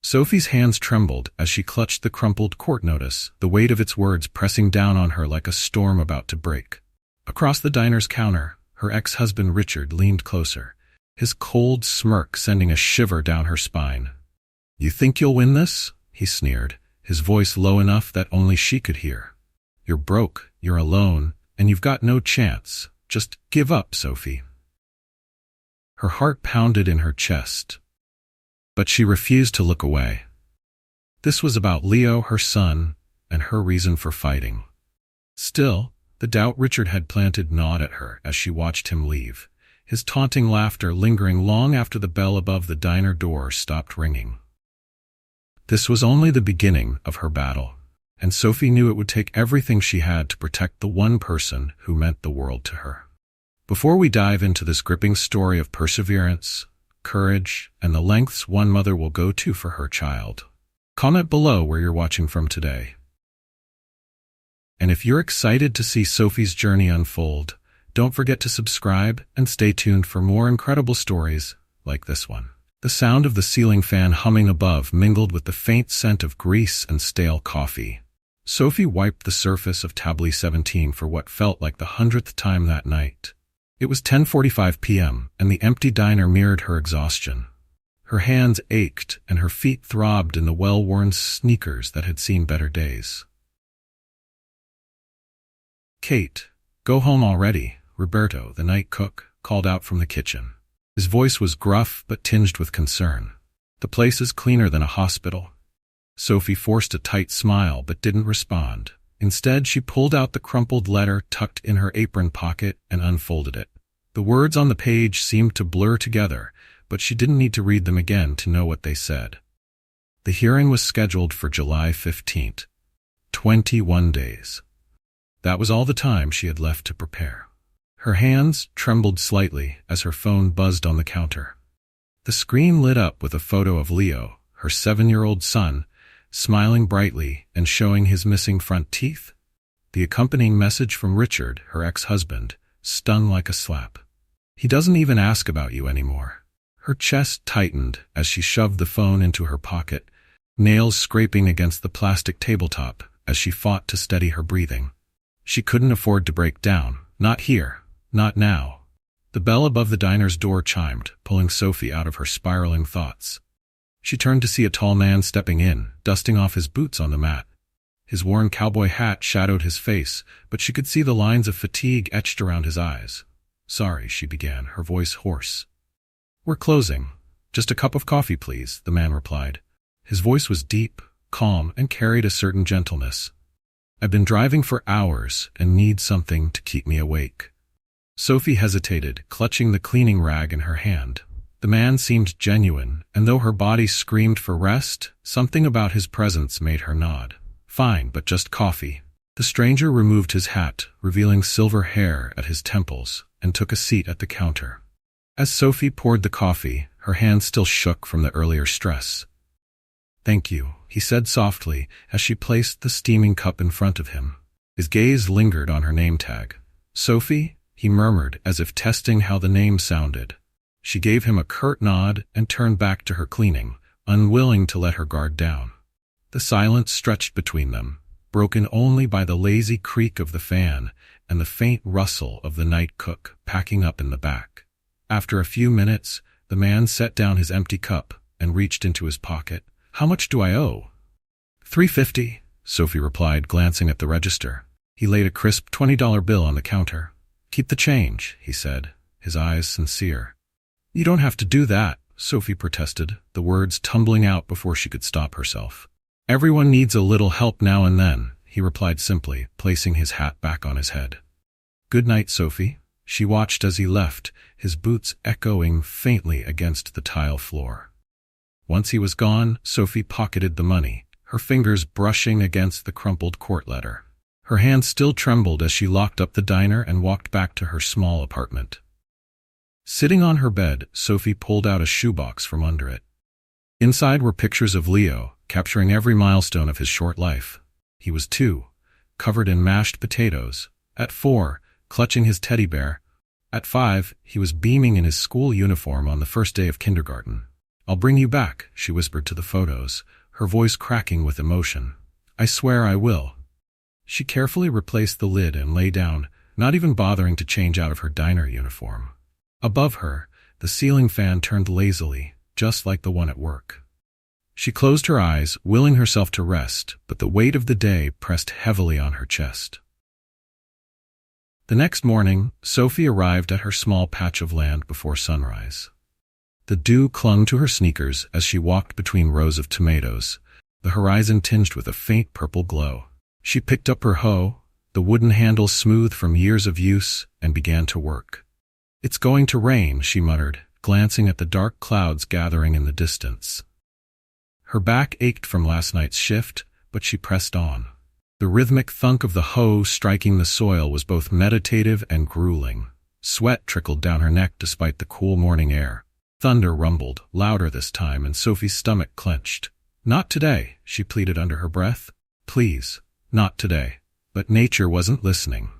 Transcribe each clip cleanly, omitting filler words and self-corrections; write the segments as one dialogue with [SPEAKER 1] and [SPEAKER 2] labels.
[SPEAKER 1] Sophie's hands trembled as she clutched the crumpled court notice, the weight of its words pressing down on her like a storm about to break. Across the diner's counter, her ex-husband Richard leaned closer, his cold smirk sending a shiver down her spine. "You think you'll win this?" he sneered, his voice low enough that only she could hear. "You're broke, you're alone, and you've got no chance. Just give up, Sophie." Her heart pounded in her chest, but she refused to look away. This was about Leo, her son, and her reason for fighting. Still, the doubt Richard had planted gnawed at her as she watched him leave, his taunting laughter lingering long after the bell above the diner door stopped ringing. This was only the beginning of her battle, and Sophie knew it would take everything she had to protect the one person who meant the world to her. Before we dive into this gripping story of perseverance, courage, and the lengths one mother will go to for her child, comment below where you're watching from today. And if you're excited to see Sophie's journey unfold, don't forget to subscribe and stay tuned for more incredible stories like this one. The sound of the ceiling fan humming above mingled with the faint scent of grease and stale coffee. Sophie wiped the surface of tablet 17 for what felt like the 100th time that night. It was 10:45 p.m., and the empty diner mirrored her exhaustion. Her hands ached, and her feet throbbed in the well-worn sneakers that had seen better days. "Kate, go home already," Roberto, the night cook, called out from the kitchen. His voice was gruff but tinged with concern. "The place is cleaner than a hospital." Sophie forced a tight smile but didn't respond. Instead, she pulled out the crumpled letter tucked in her apron pocket and unfolded it. The words on the page seemed to blur together, but she didn't need to read them again to know what they said. The hearing was scheduled for July 15th. 21 days. That was all the time she had left to prepare. Her hands trembled slightly as her phone buzzed on the counter. The screen lit up with a photo of Leo, her 7-year-old son, smiling brightly and showing his missing front teeth. The accompanying message from Richard, her ex-husband, stung like a slap. "He doesn't even ask about you anymore." Her chest tightened as she shoved the phone into her pocket, nails scraping against the plastic tabletop as she fought to steady her breathing. She couldn't afford to break down. Not here. Not now. The bell above the diner's door chimed, pulling Sophie out of her spiraling thoughts. She turned to see a tall man stepping in, dusting off his boots on the mat. His worn cowboy hat shadowed his face, but she could see the lines of fatigue etched around his eyes. "Sorry," she began, her voice hoarse. "We're closing. Just a cup of coffee, please," the man replied. His voice was deep, calm, and carried a certain gentleness. "I've been driving for hours and need something to keep me awake." Sophie hesitated, clutching the cleaning rag in her hand. The man seemed genuine, and though her body screamed for rest, something about his presence made her nod. "Fine, but just coffee." The stranger removed his hat, revealing silver hair at his temples, and took a seat at the counter. As Sophie poured the coffee, her hand still shook from the earlier stress. "Thank you," he said softly as she placed the steaming cup in front of him. His gaze lingered on her name tag. "Sophie?" he murmured as if testing how the name sounded. She gave him a curt nod and turned back to her cleaning, unwilling to let her guard down. The silence stretched between them, broken only by the lazy creak of the fan and the faint rustle of the night cook packing up in the back. After a few minutes, the man set down his empty cup and reached into his pocket. "How much do I owe?" $3.50, Sophie replied, glancing at the register. He laid a crisp $20 bill on the counter. "Keep the change," he said, his eyes sincere. "You don't have to do that," Sophie protested, the words tumbling out before she could stop herself. "Everyone needs a little help now and then," he replied simply, placing his hat back on his head. "Good night, Sophie." She watched as he left, his boots echoing faintly against the tile floor. Once he was gone, Sophie pocketed the money, her fingers brushing against the crumpled court letter. Her hand still trembled as she locked up the diner and walked back to her small apartment. Sitting on her bed, Sophie pulled out a shoebox from under it. Inside were pictures of Leo, capturing every milestone of his short life. He was 2, covered in mashed potatoes. At 4, clutching his teddy bear. At 5, he was beaming in his school uniform on the first day of kindergarten. I'll bring you back, she whispered to the photos, her voice cracking with emotion. I swear I will. She carefully replaced the lid and lay down, not even bothering to change out of her diner uniform. Above her, the ceiling fan turned lazily, just like the one at work. She closed her eyes, willing herself to rest, but the weight of the day pressed heavily on her chest. The next morning, Sophie arrived at her small patch of land before sunrise. The dew clung to her sneakers as she walked between rows of tomatoes, the horizon tinged with a faint purple glow. She picked up her hoe, the wooden handle smooth from years of use, and began to work. It's going to rain, she muttered, glancing at the dark clouds gathering in the distance. Her back ached from last night's shift, but she pressed on. The rhythmic thunk of the hoe striking the soil was both meditative and grueling. Sweat trickled down her neck despite the cool morning air. Thunder rumbled, louder this time, and Sophie's stomach clenched. Not today, she pleaded under her breath. Please, not today. But nature wasn't listening.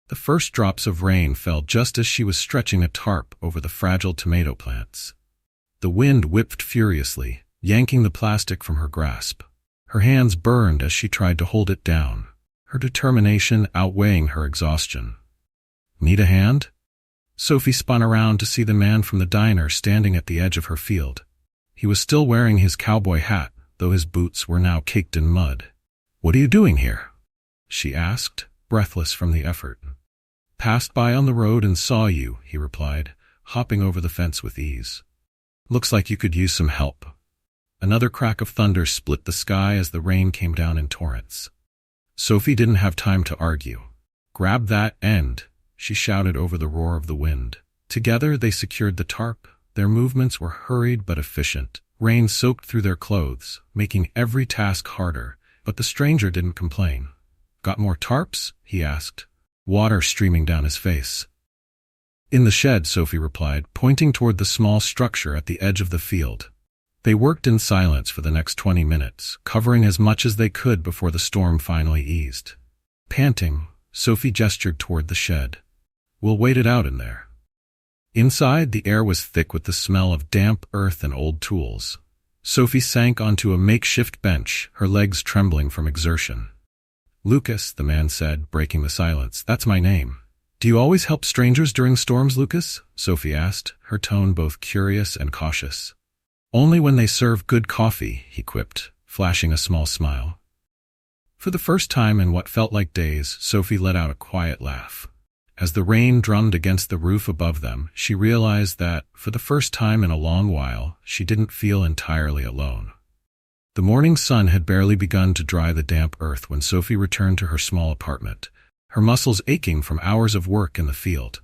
[SPEAKER 1] The first drops of rain fell just as she was stretching a tarp over the fragile tomato plants. The wind whipped furiously, yanking the plastic from her grasp. Her hands burned as she tried to hold it down, her determination outweighing her exhaustion. Need a hand? Sophie spun around to see the man from the diner standing at the edge of her field. He was still wearing his cowboy hat, though his boots were now caked in mud. What are you doing here? She asked, breathless from the effort. Passed by on the road and saw you, he replied, hopping over the fence with ease. Looks like you could use some help. Another crack of thunder split the sky as the rain came down in torrents. Sophie didn't have time to argue. Grab that end, she shouted over the roar of the wind. Together they secured the tarp. Their movements were hurried but efficient. Rain soaked through their clothes, making every task harder, but the stranger didn't complain. Got more tarps? He asked, water streaming down his face. In the shed, Sophie replied, pointing toward the small structure at the edge of the field. They worked in silence for the next 20 minutes, covering as much as they could before the storm finally eased. Panting, Sophie gestured toward the shed. We'll wait it out in there. Inside, the air was thick with the smell of damp earth and old tools. Sophie sank onto a makeshift bench, her legs trembling from exertion. Lucas, the man said, breaking the silence. That's my name. Do you always help strangers during storms, Lucas? Sophie asked, her tone both curious and cautious. Only when they serve good coffee, he quipped, flashing a small smile. For the first time in what felt like days, Sophie let out a quiet laugh. As the rain drummed against the roof above them, she realized that, for the first time in a long while, she didn't feel entirely alone. The morning sun had barely begun to dry the damp earth when Sophie returned to her small apartment, her muscles aching from hours of work in the field.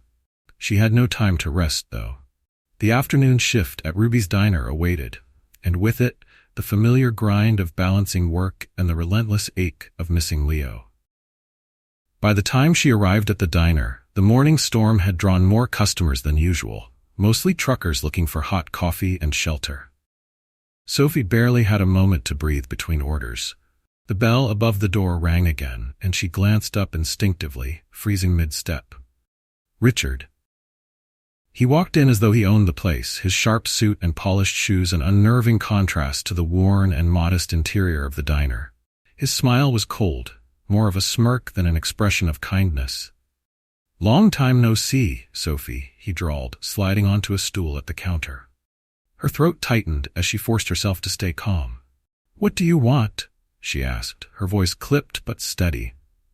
[SPEAKER 1] She had no time to rest, though. The afternoon shift at Ruby's diner awaited, and with it, the familiar grind of balancing work and the relentless ache of missing Leo. By the time she arrived at the diner, the morning storm had drawn more customers than usual, mostly truckers looking for hot coffee and shelter. Sophie barely had a moment to breathe between orders. The bell above the door rang again, and she glanced up instinctively, freezing mid-step. Richard. He walked in as though he owned the place, his sharp suit and polished shoes an unnerving contrast to the worn and modest interior of the diner. His smile was cold, more of a smirk than an expression of kindness. Long time no see, Sophie, he drawled, sliding onto a stool at the counter. Her throat tightened as she forced herself to stay calm. What do you want? She asked, her voice clipped but steady.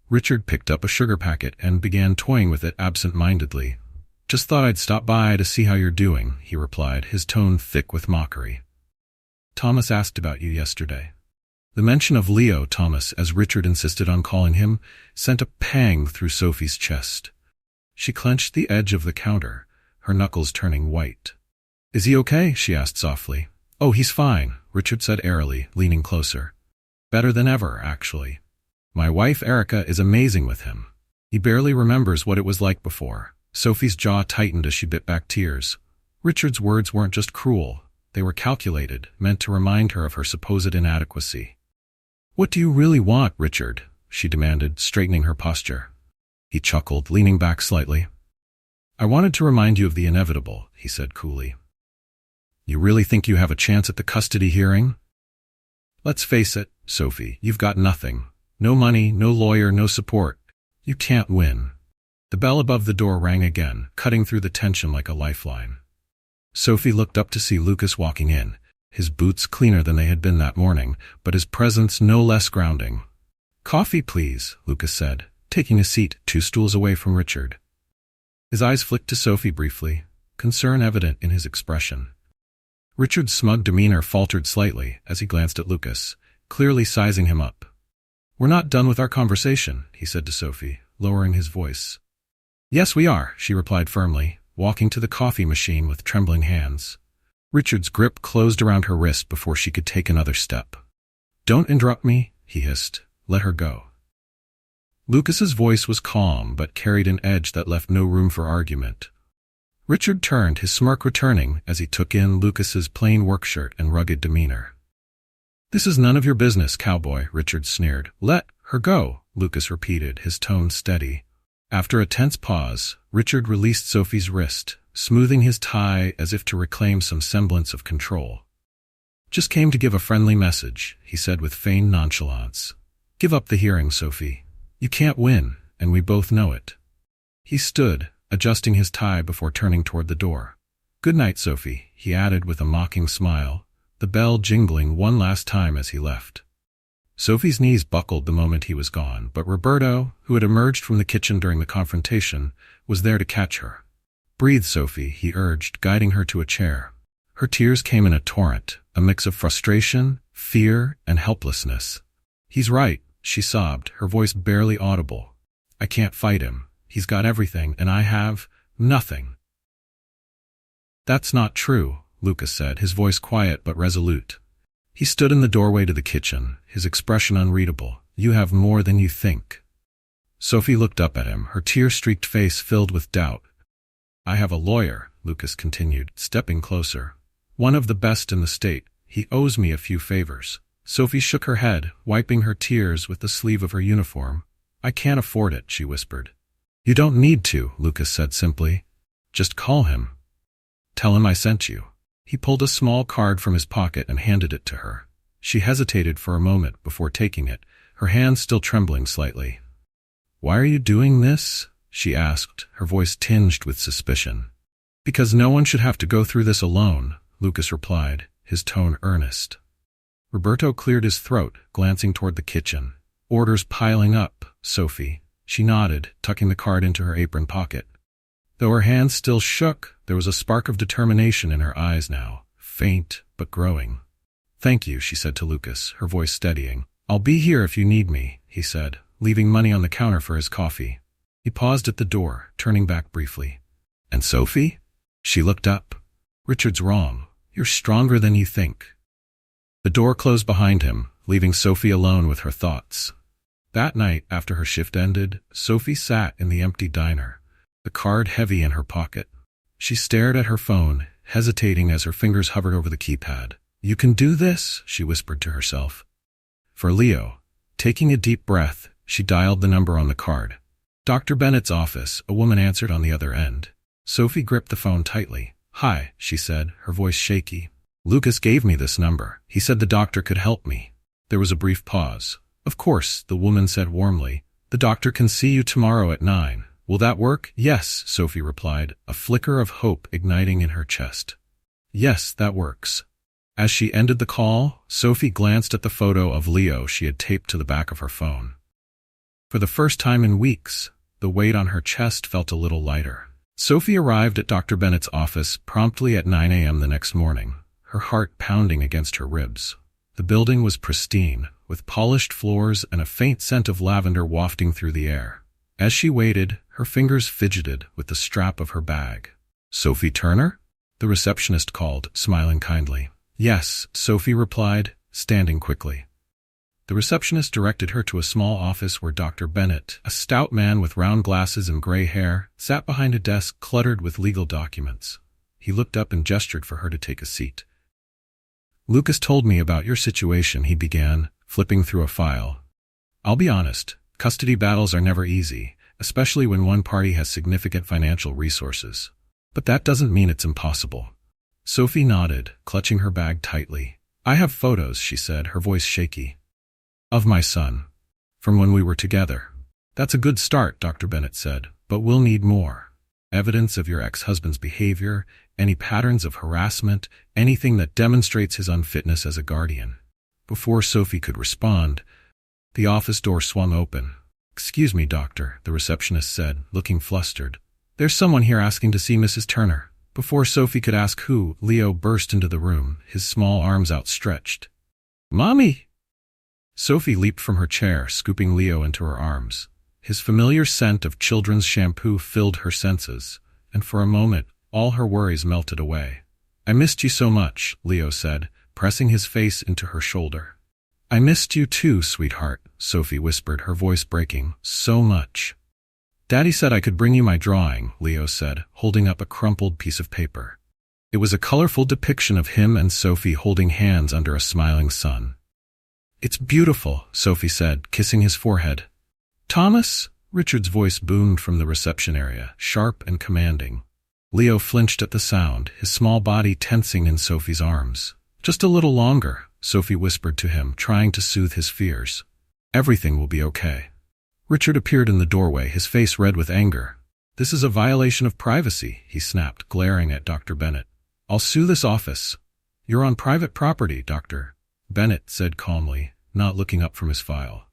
[SPEAKER 1] Richard picked up a sugar packet and began toying with it absent-mindedly. Just thought I'd stop by to see how you're doing, he replied, his tone thick with mockery. Thomas asked about you yesterday. The mention of Leo Thomas, as Richard insisted on calling him, sent a pang through Sophie's chest. She clenched the edge of the counter, her knuckles turning white. Is he okay? She asked softly. Oh, he's fine, Richard said airily, leaning closer. Better than ever, actually. My wife Erica is amazing with him. He barely remembers what it was like before. Sophie's jaw tightened as she bit back tears. Richard's words weren't just cruel. They were calculated, meant to remind her of her supposed inadequacy. What do you really want, Richard? She demanded, straightening her posture. He chuckled, leaning back slightly. I wanted to remind you of the inevitable, he said coolly. You really think you have a chance at the custody hearing? Let's face it, Sophie, you've got nothing. No money, no lawyer, no support. You can't win. The bell above the door rang again, cutting through the tension like a lifeline. Sophie looked up to see Lucas walking in, his boots cleaner than they had been that morning, but his presence no less grounding. "Coffee, please," Lucas said, taking a seat 2 stools away from Richard. His eyes flicked to Sophie briefly, concern evident in his expression. Richard's smug demeanor faltered slightly as he glanced at Lucas, clearly sizing him up. "We're not done with our conversation," he said to Sophie, lowering his voice. "Yes, we are," she replied firmly, walking to the coffee machine with trembling hands. Richard's grip closed around her wrist before she could take another step. "Don't interrupt me," he hissed. "Let her go." Lucas's voice was calm but carried an edge that left no room for argument. Richard turned, his smirk returning as he took in Lucas's plain work shirt and rugged demeanor. "This is none of your business, cowboy," Richard sneered. "Let her go," Lucas repeated, his tone steady. After a tense pause, Richard released Sophie's wrist, smoothing his tie as if to reclaim some semblance of control. "Just came to give a friendly message," he said with feigned nonchalance. "Give up the hearing, Sophie. You can't win, and we both know it." He stood, adjusting his tie before turning toward the door. "Good night, Sophie," he added with a mocking smile, the bell jingling one last time as he left. Sophie's knees buckled the moment he was gone, but Roberto, who had emerged from the kitchen during the confrontation, was there to catch her. "Breathe, Sophie," he urged, guiding her to a chair. Her tears came in a torrent, a mix of frustration, fear, and helplessness. "He's right," she sobbed, her voice barely audible. "I can't fight him. He's got everything, and I have nothing." "That's not true," Lucas said, his voice quiet but resolute. He stood in the doorway to the kitchen, his expression unreadable. "You have more than you think." Sophie looked up at him, her tear-streaked face filled with doubt. "I have a lawyer," Lucas continued, stepping closer. "One of the best in the state. He owes me a few favors." Sophie shook her head, wiping her tears with the sleeve of her uniform. "I can't afford it," she whispered. "You don't need to," Lucas said simply. "Just call him. Tell him I sent you." He pulled a small card from his pocket and handed it to her. She hesitated for a moment before taking it, her hand still trembling slightly. "Why are you doing this?" she asked, her voice tinged with suspicion. "Because no one should have to go through this alone," Lucas replied, his tone earnest. Roberto cleared his throat, glancing toward the kitchen. "Orders piling up, Sophie." She nodded, tucking the card into her apron pocket. Though her hands still shook, there was a spark of determination in her eyes now, faint but growing. "Thank you," she said to Lucas, her voice steadying. "I'll be here if you need me," he said, leaving money on the counter for his coffee. He paused at the door, turning back briefly. "And Sophie?" She looked up. "Richard's wrong. You're stronger than you think." The door closed behind him, leaving Sophie alone with her thoughts. That night, after her shift ended, Sophie sat in the empty diner, the card heavy in her pocket. She stared at her phone, hesitating as her fingers hovered over the keypad. "You can do this," she whispered to herself. For Leo, taking a deep breath, she dialed the number on the card. "Dr. Bennett's office," a woman answered on the other end. Sophie gripped the phone tightly. "Hi," she said, her voice shaky. "Lucas gave me this number. He said the doctor could help me." There was a brief pause. "Of course," the woman said warmly. "The doctor can see you tomorrow at 9. Will that work?" "Yes," Sophie replied, a flicker of hope igniting in her chest. "Yes, that works." As she ended the call, Sophie glanced at the photo of Leo she had taped to the back of her phone. For the first time in weeks, the weight on her chest felt a little lighter. Sophie arrived at Dr. Bennett's office promptly at 9 a.m. the next morning, her heart pounding against her ribs. The building was pristine, with polished floors and a faint scent of lavender wafting through the air. As she waited, her fingers fidgeted with the strap of her bag. "Sophie Turner?" the receptionist called, smiling kindly. "Yes," Sophie replied, standing quickly. The receptionist directed her to a small office where Dr. Bennett, a stout man with round glasses and gray hair, sat behind a desk cluttered with legal documents. He looked up and gestured for her to take a seat. "Lucas told me about your situation," he began, flipping through a file. "I'll be honest, custody battles are never easy, especially when one party has significant financial resources. But that doesn't mean it's impossible. Sophie nodded, clutching her bag tightly. I have photos, she said, her voice shaky. Of my son. From when we were together. That's a good start, Dr. Bennett said, but we'll need more. Evidence of your ex-husband's behavior, any patterns of harassment, anything that demonstrates his unfitness as a guardian. Before Sophie could respond, the office door swung open. Excuse me, doctor, the receptionist said, looking flustered. There's someone here asking to see Mrs. Turner. Before Sophie could ask who, Leo burst into the room, his small arms outstretched. Mommy! Sophie leaped from her chair, scooping Leo into her arms. His familiar scent of children's shampoo filled her senses, and for a moment, all her worries melted away. I missed you so much, Leo said, pressing his face into her shoulder. I missed you too, sweetheart, Sophie whispered, her voice breaking. So much. Daddy said I could bring you my drawing, Leo said, holding up a crumpled piece of paper. It was a colorful depiction of him and Sophie holding hands under a smiling sun. It's beautiful, Sophie said, kissing his forehead. Thomas? Richard's voice boomed from the reception area, sharp and commanding. Leo flinched at the sound, his small body tensing in Sophie's arms. Just a little longer, Sophie whispered to him, trying to soothe his fears. Everything will be okay. Richard appeared in the doorway, his face red with anger. This is a violation of privacy, he snapped, glaring at Dr. Bennett. I'll sue this office. You're on private property, Dr. Bennett said calmly, not looking up from his file.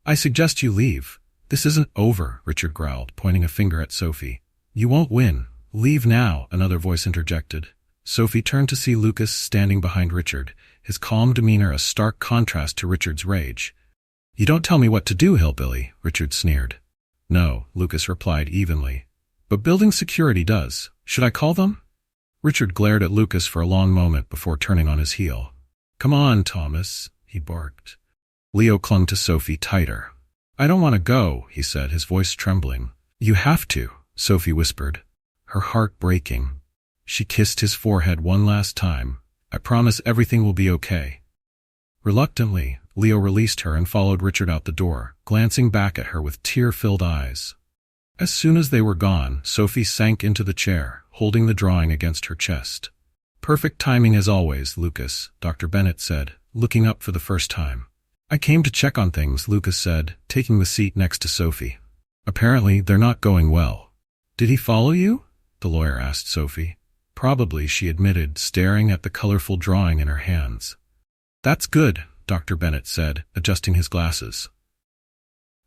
[SPEAKER 1] I suggest you leave. This isn't over, Richard growled, pointing a finger at Sophie. You won't win. Leave now, another voice interjected. Sophie turned to see Lucas standing behind Richard, his calm demeanor a stark contrast to Richard's rage. You don't tell me what to do, hillbilly, Richard sneered. No, Lucas replied evenly. But building security does. Should I call them? Richard glared at Lucas for a long moment before turning on his heel. Come on, Thomas, he barked. Leo clung to Sophie tighter. I don't want to go, he said, his voice trembling. You have to, Sophie whispered, her heart breaking. She kissed his forehead one last time. I promise everything will be okay. Reluctantly, Leo released her and followed Richard out the door, glancing back at her with tear-filled eyes. As soon as they were gone, Sophie sank into the chair, holding the drawing against her chest. Perfect timing as always, Lucas, Dr. Bennett said, looking up for the first time. I came to check on things, Lucas said, taking the seat next to Sophie. Apparently, they're not going well. Did he follow you? The lawyer asked Sophie. Probably, she admitted, staring at the colorful drawing in her hands. That's good, Dr. Bennett said, adjusting his glasses.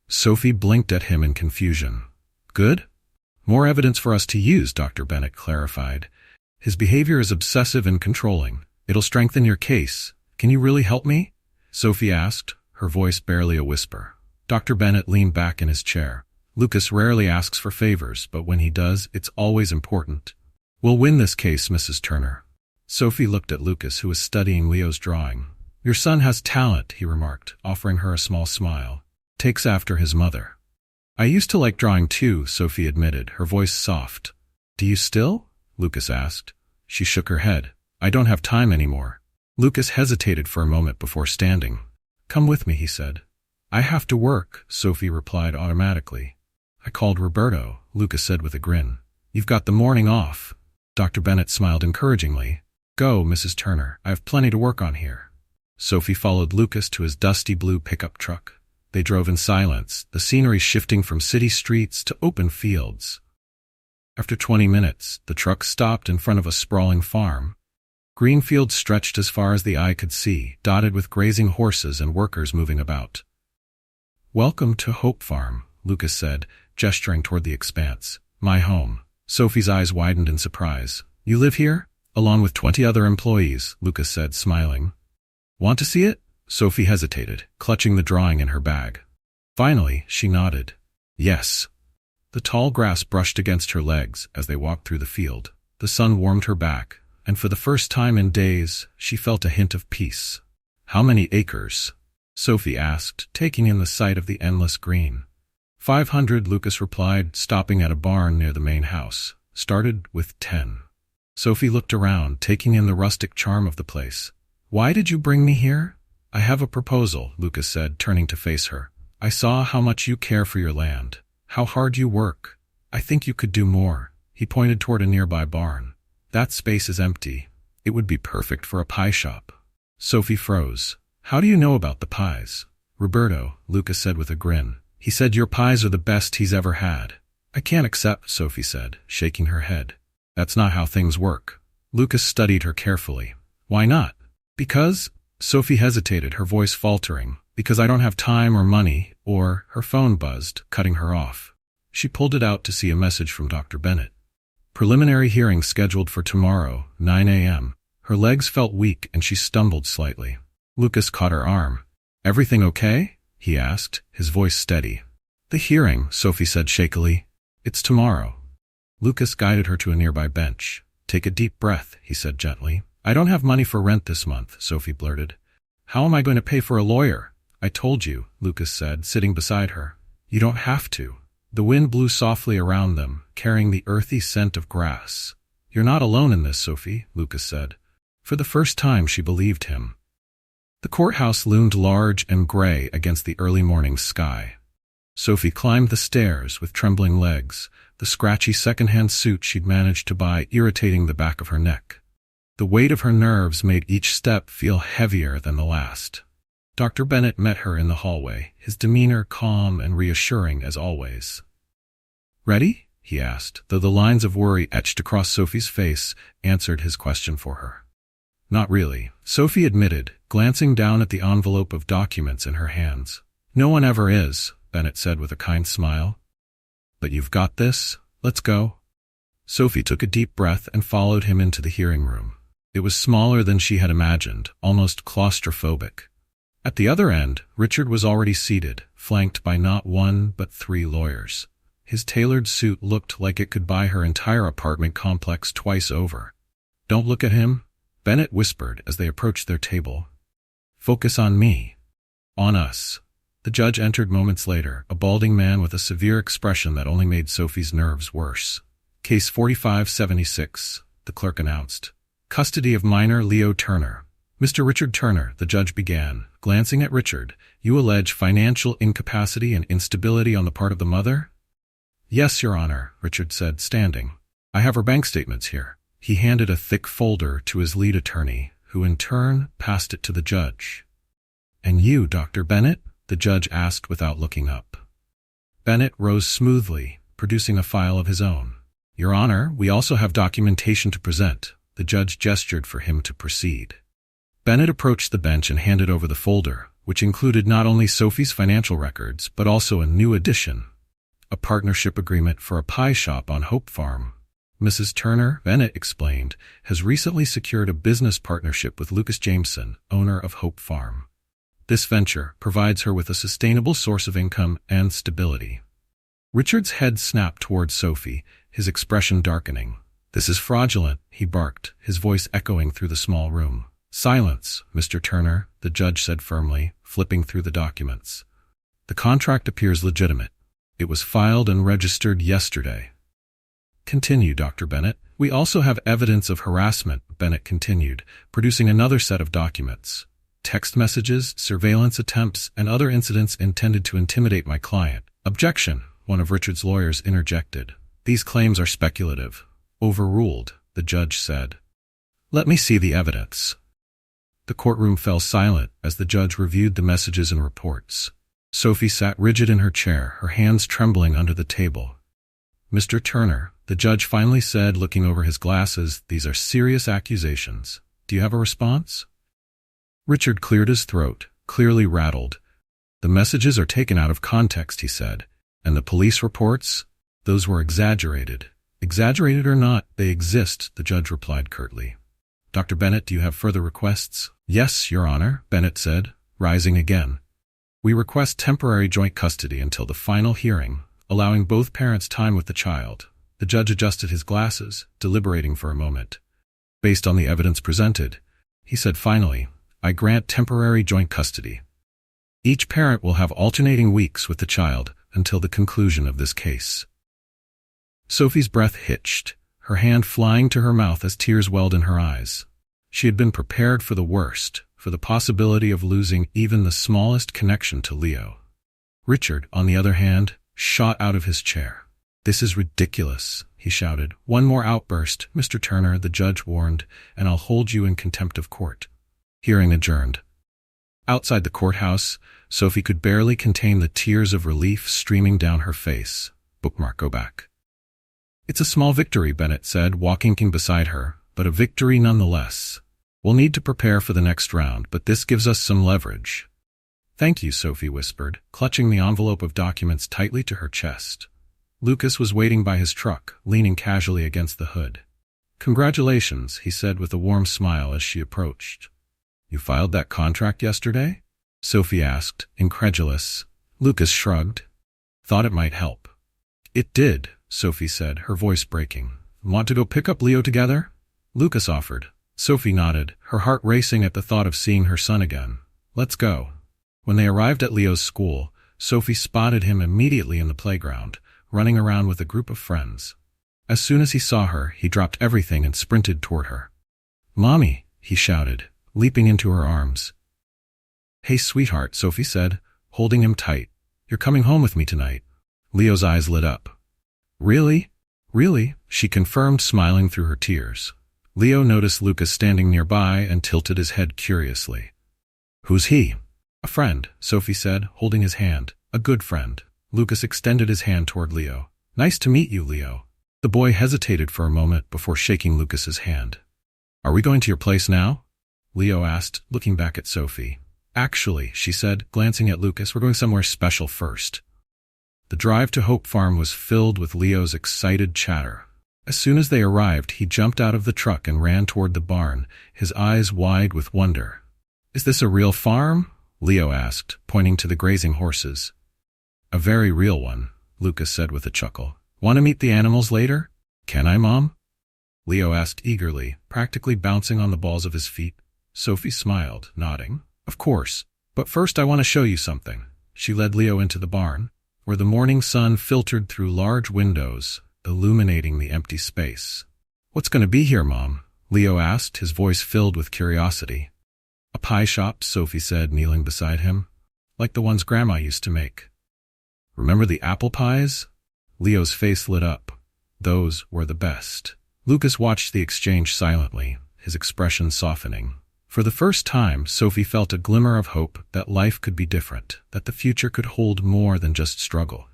[SPEAKER 1] Sophie blinked at him in confusion. Good? More evidence for us to use, Dr. Bennett clarified. His behavior is obsessive and controlling. It'll strengthen your case. Can you really help me? Sophie asked, her voice barely a whisper. Dr. Bennett leaned back in his chair. Lucas rarely asks for favors, but when he does, it's always important. We'll win this case, Mrs. Turner. Sophie looked at Lucas, who was studying Leo's drawing. Your son has talent, he remarked, offering her a small smile. Takes after his mother. I used to like drawing too, Sophie admitted, her voice soft. Do you still? Lucas asked. She shook her head. I don't have time anymore. Lucas hesitated for a moment before standing. Come with me, he said. I have to work, Sophie replied automatically. I called Roberto, Lucas said with a grin. You've got the morning off. Dr. Bennett smiled encouragingly. Go, Mrs. Turner. I have plenty to work on here. Sophie followed Lucas to his dusty blue pickup truck. They drove in silence, the scenery shifting from city streets to open fields. After 20 minutes, the truck stopped in front of a sprawling farm. Green fields stretched as far as the eye could see, dotted with grazing horses and workers moving about. Welcome to Hope Farm, Lucas said, gesturing toward the expanse. My home. Sophie's eyes widened in surprise. You live here? Along with 20 other employees, Lucas said, smiling. Want to see it? Sophie hesitated, clutching the drawing in her bag. Finally, she nodded. Yes. The tall grass brushed against her legs as they walked through the field. The sun warmed her back, and for the first time in days, she felt a hint of peace. How many acres? Sophie asked, taking in the sight of the endless green. 500, Lucas replied, stopping at a barn near the main house. Started with 10. Sophie looked around, taking in the rustic charm of the place. Why did you bring me here? I have a proposal, Lucas said, turning to face her. I saw how much you care for your land, how hard you work. I think you could do more. He pointed toward a nearby barn. That space is empty. It would be perfect for a pie shop. Sophie froze. How do you know about the pies? Roberto, Lucas said with a grin. He said your pies are the best he's ever had. I can't accept, Sophie said, shaking her head. That's not how things work. Lucas studied her carefully. Why not? Because, Sophie hesitated, her voice faltering. Because I don't have time or money, or, her phone buzzed, cutting her off. She pulled it out to see a message from Dr. Bennett. Preliminary hearing scheduled for tomorrow, 9 a.m. Her legs felt weak and she stumbled slightly. Lucas caught her arm. Everything okay? He asked, his voice steady. The hearing, Sophie said shakily. It's tomorrow. Lucas guided her to a nearby bench. Take a deep breath, he said gently. I don't have money for rent this month, Sophie blurted. How am I going to pay for a lawyer? I told you, Lucas said, sitting beside her. You don't have to. The wind blew softly around them, carrying the earthy scent of grass. You're not alone in this, Sophie, Lucas said. For the first time she believed him. The courthouse loomed large and gray against the early morning sky. Sophie climbed the stairs with trembling legs, the scratchy second-hand suit she'd managed to buy irritating the back of her neck. The weight of her nerves made each step feel heavier than the last. Dr. Bennett met her in the hallway, his demeanor calm and reassuring as always. Ready? He asked, though the lines of worry etched across Sophie's face answered his question for her. Not really, Sophie admitted, glancing down at the envelope of documents in her hands. No one ever is, Bennett said with a kind smile. But you've got this. Let's go. Sophie took a deep breath and followed him into the hearing room. It was smaller than she had imagined, almost claustrophobic. At the other end, Richard was already seated, flanked by not one but 3 lawyers. His tailored suit looked like it could buy her entire apartment complex twice over. Don't look at him, Bennett whispered as they approached their table. Focus on me. On us. The judge entered moments later, a balding man with a severe expression that only made Sophie's nerves worse. Case 4576, the clerk announced. Custody of minor Leo Turner. Mr. Richard Turner, the judge began, glancing at Richard, you allege financial incapacity and instability on the part of the mother? Yes, Your Honor, Richard said, standing. I have her bank statements here. He handed a thick folder to his lead attorney, who in turn passed it to the judge. And you, Dr. Bennett? The judge asked without looking up. Bennett rose smoothly, producing a file of his own. Your Honor, we also have documentation to present. The judge gestured for him to proceed. Bennett approached the bench and handed over the folder, which included not only Sophie's financial records, but also a new addition. A partnership agreement for a pie shop on Hope Farm. Mrs. Turner, Bennett explained, has recently secured a business partnership with Lucas Jameson, owner of Hope Farm. This venture provides her with a sustainable source of income and stability. Richard's head snapped towards Sophie, his expression darkening. This is fraudulent, he barked, his voice echoing through the small room. Silence, Mr. Turner, the judge said firmly, flipping through the documents. The contract appears legitimate. It was filed and registered yesterday. Continue, Dr. Bennett. We also have evidence of harassment, Bennett continued, producing another set of documents. Text messages, surveillance attempts, and other incidents intended to intimidate my client. Objection, one of Richard's lawyers interjected. These claims are speculative. Overruled, the judge said. Let me see the evidence. The courtroom fell silent as the judge reviewed the messages and reports. Sophie sat rigid in her chair, her hands trembling under the table. Mr. Turner, the judge finally said, looking over his glasses, these are serious accusations. Do you have a response? Richard cleared his throat, clearly rattled. The messages are taken out of context, he said. And the police reports? Those were exaggerated. Exaggerated or not, they exist, the judge replied curtly. Dr. Bennett, do you have further requests? Yes, Your Honor, Bennett said, rising again. We request temporary joint custody until the final hearing, allowing both parents time with the child. The judge adjusted his glasses, deliberating for a moment. Based on the evidence presented, he said finally, I grant temporary joint custody. Each parent will have alternating weeks with the child until the conclusion of this case. Sophie's breath hitched, her hand flying to her mouth as tears welled in her eyes. She had been prepared for the worst, for the possibility of losing even the smallest connection to Leo. Richard, on the other hand, shot out of his chair. "This is ridiculous," he shouted. "One more outburst, Mr. Turner," the judge warned, "and I'll hold you in contempt of court." Hearing adjourned. Outside the courthouse, Sophie could barely contain the tears of relief streaming down her face. Bookmark, go back. "It's a small victory," Bennett said, walking beside her, "but a victory nonetheless. We'll need to prepare for the next round, but this gives us some leverage." "Thank you," Sophie whispered, clutching the envelope of documents tightly to her chest. Lucas was waiting by his truck, leaning casually against the hood. "Congratulations," he said with a warm smile as she approached. "You filed that contract yesterday?" Sophie asked, incredulous. Lucas shrugged. "Thought it might help." "It did," Sophie said, her voice breaking. "Want to go pick up Leo together?" Lucas offered. Sophie nodded, her heart racing at the thought of seeing her son again. "Let's go." When they arrived at Leo's school, Sophie spotted him immediately in the playground, running around with a group of friends. As soon as he saw her, he dropped everything and sprinted toward her. "Mommy," he shouted, leaping into her arms. "Hey, sweetheart," Sophie said, holding him tight. "You're coming home with me tonight." Leo's eyes lit up. "Really? Really?" she confirmed, smiling through her tears. Leo noticed Lucas standing nearby and tilted his head curiously. "Who's he?" "A friend," Sophie said, holding his hand. "A good friend." Lucas extended his hand toward Leo. "Nice to meet you, Leo." The boy hesitated for a moment before shaking Lucas's hand. "Are we going to your place now?" Leo asked, looking back at Sophie. "Actually," she said, glancing at Lucas, "we're going somewhere special first." The drive to Hope Farm was filled with Leo's excited chatter. As soon as they arrived, he jumped out of the truck and ran toward the barn, his eyes wide with wonder. "Is this a real farm?" Leo asked, pointing to the grazing horses. "A very real one," Lucas said with a chuckle. "Want to meet the animals later?" "Can I, Mom?" Leo asked eagerly, practically bouncing on the balls of his feet. Sophie smiled, nodding. "Of course. But first I want to show you something." She led Leo into the barn, where the morning sun filtered through large windows, illuminating the empty space. "What's going to be here, Mom?" Leo asked, his voice filled with curiosity. "A pie shop," Sophie said, kneeling beside him. "Like the ones Grandma used to make." "Remember the apple pies?" Leo's face lit up. Those were the best. Lucas watched the exchange silently, his expression softening. For the first time, Sophie felt a glimmer of hope that life could be different, that the future could hold more than just struggle.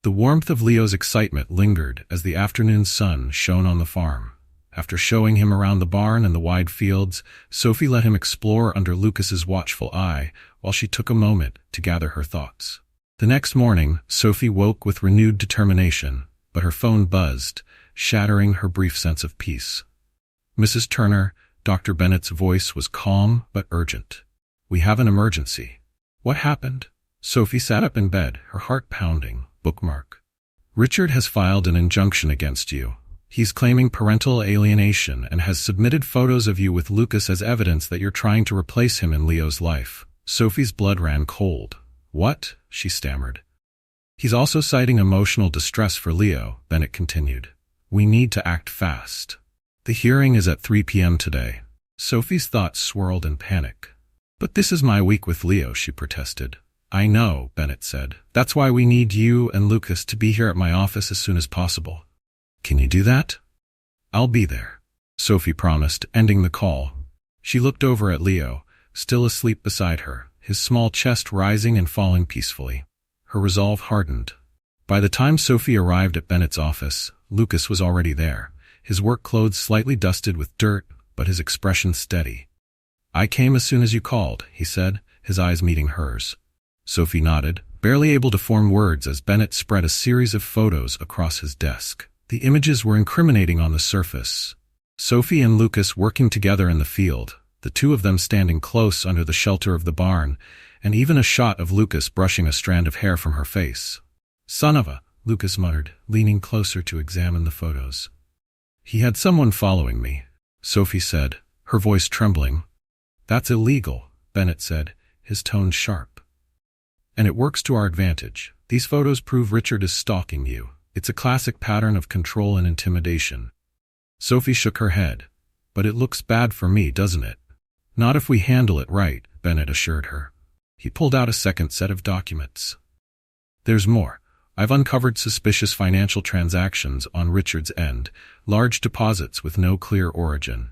[SPEAKER 1] The warmth of Leo's excitement lingered as the afternoon sun shone on the farm. After showing him around the barn and the wide fields, Sophie let him explore under Lucas's watchful eye while she took a moment to gather her thoughts. The next morning, Sophie woke with renewed determination, but her phone buzzed, shattering her brief sense of peace. "Mrs. Turner," Dr. Bennett's voice was calm but urgent. "We have an emergency." "What happened?" Sophie sat up in bed, her heart pounding. Bookmark. "Richard has filed an injunction against you. He's claiming parental alienation and has submitted photos of you with Lucas as evidence that you're trying to replace him in Leo's life." Sophie's blood ran cold. "What?" she stammered. "He's also citing emotional distress for Leo," Bennett continued. "We need to act fast. The hearing is at 3 p.m. today." Sophie's thoughts swirled in panic. "But this is my week with Leo," she protested. "I know," Bennett said. "That's why we need you and Lucas to be here at my office as soon as possible." "Can you do that?" "I'll be there," Sophie promised, ending the call. She looked over at Leo, still asleep beside her, his small chest rising and falling peacefully. Her resolve hardened. By the time Sophie arrived at Bennett's office, Lucas was already there, his work clothes slightly dusted with dirt, but his expression steady. "I came as soon as you called," he said, his eyes meeting hers. Sophie nodded, barely able to form words as Bennett spread a series of photos across his desk. The images were incriminating on the surface. Sophie and Lucas working together in the field, the two of them standing close under the shelter of the barn, and even a shot of Lucas brushing a strand of hair from her face. "Son of a," Lucas muttered, leaning closer to examine the photos. "He had someone following me," Sophie said, her voice trembling. "That's illegal," Bennett said, his tone sharp. "And it works to our advantage. These photos prove Richard is stalking you. It's a classic pattern of control and intimidation." Sophie shook her head. "But it looks bad for me, doesn't it?" "Not if we handle it right," Bennett assured her. He pulled out a second set of documents. "There's more. I've uncovered suspicious financial transactions on Richard's end, large deposits with no clear origin.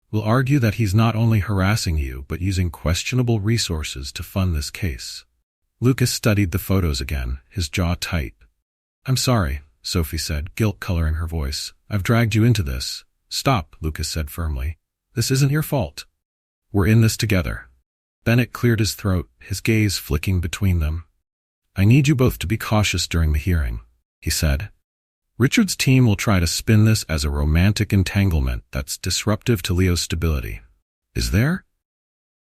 [SPEAKER 1] We'll argue that he's not only harassing you but using questionable resources to fund this case. Lucas studied the photos again, his jaw tight. I'm sorry, Sophie said, guilt coloring her voice. I've dragged you into this. Stop, Lucas said firmly. This isn't your fault. We're in this together. Bennett cleared his throat, his gaze flicking between them. I need you both to be cautious during the hearing, he said. Richard's team will try to spin this as a romantic entanglement that's disruptive to Leo's stability. Is there?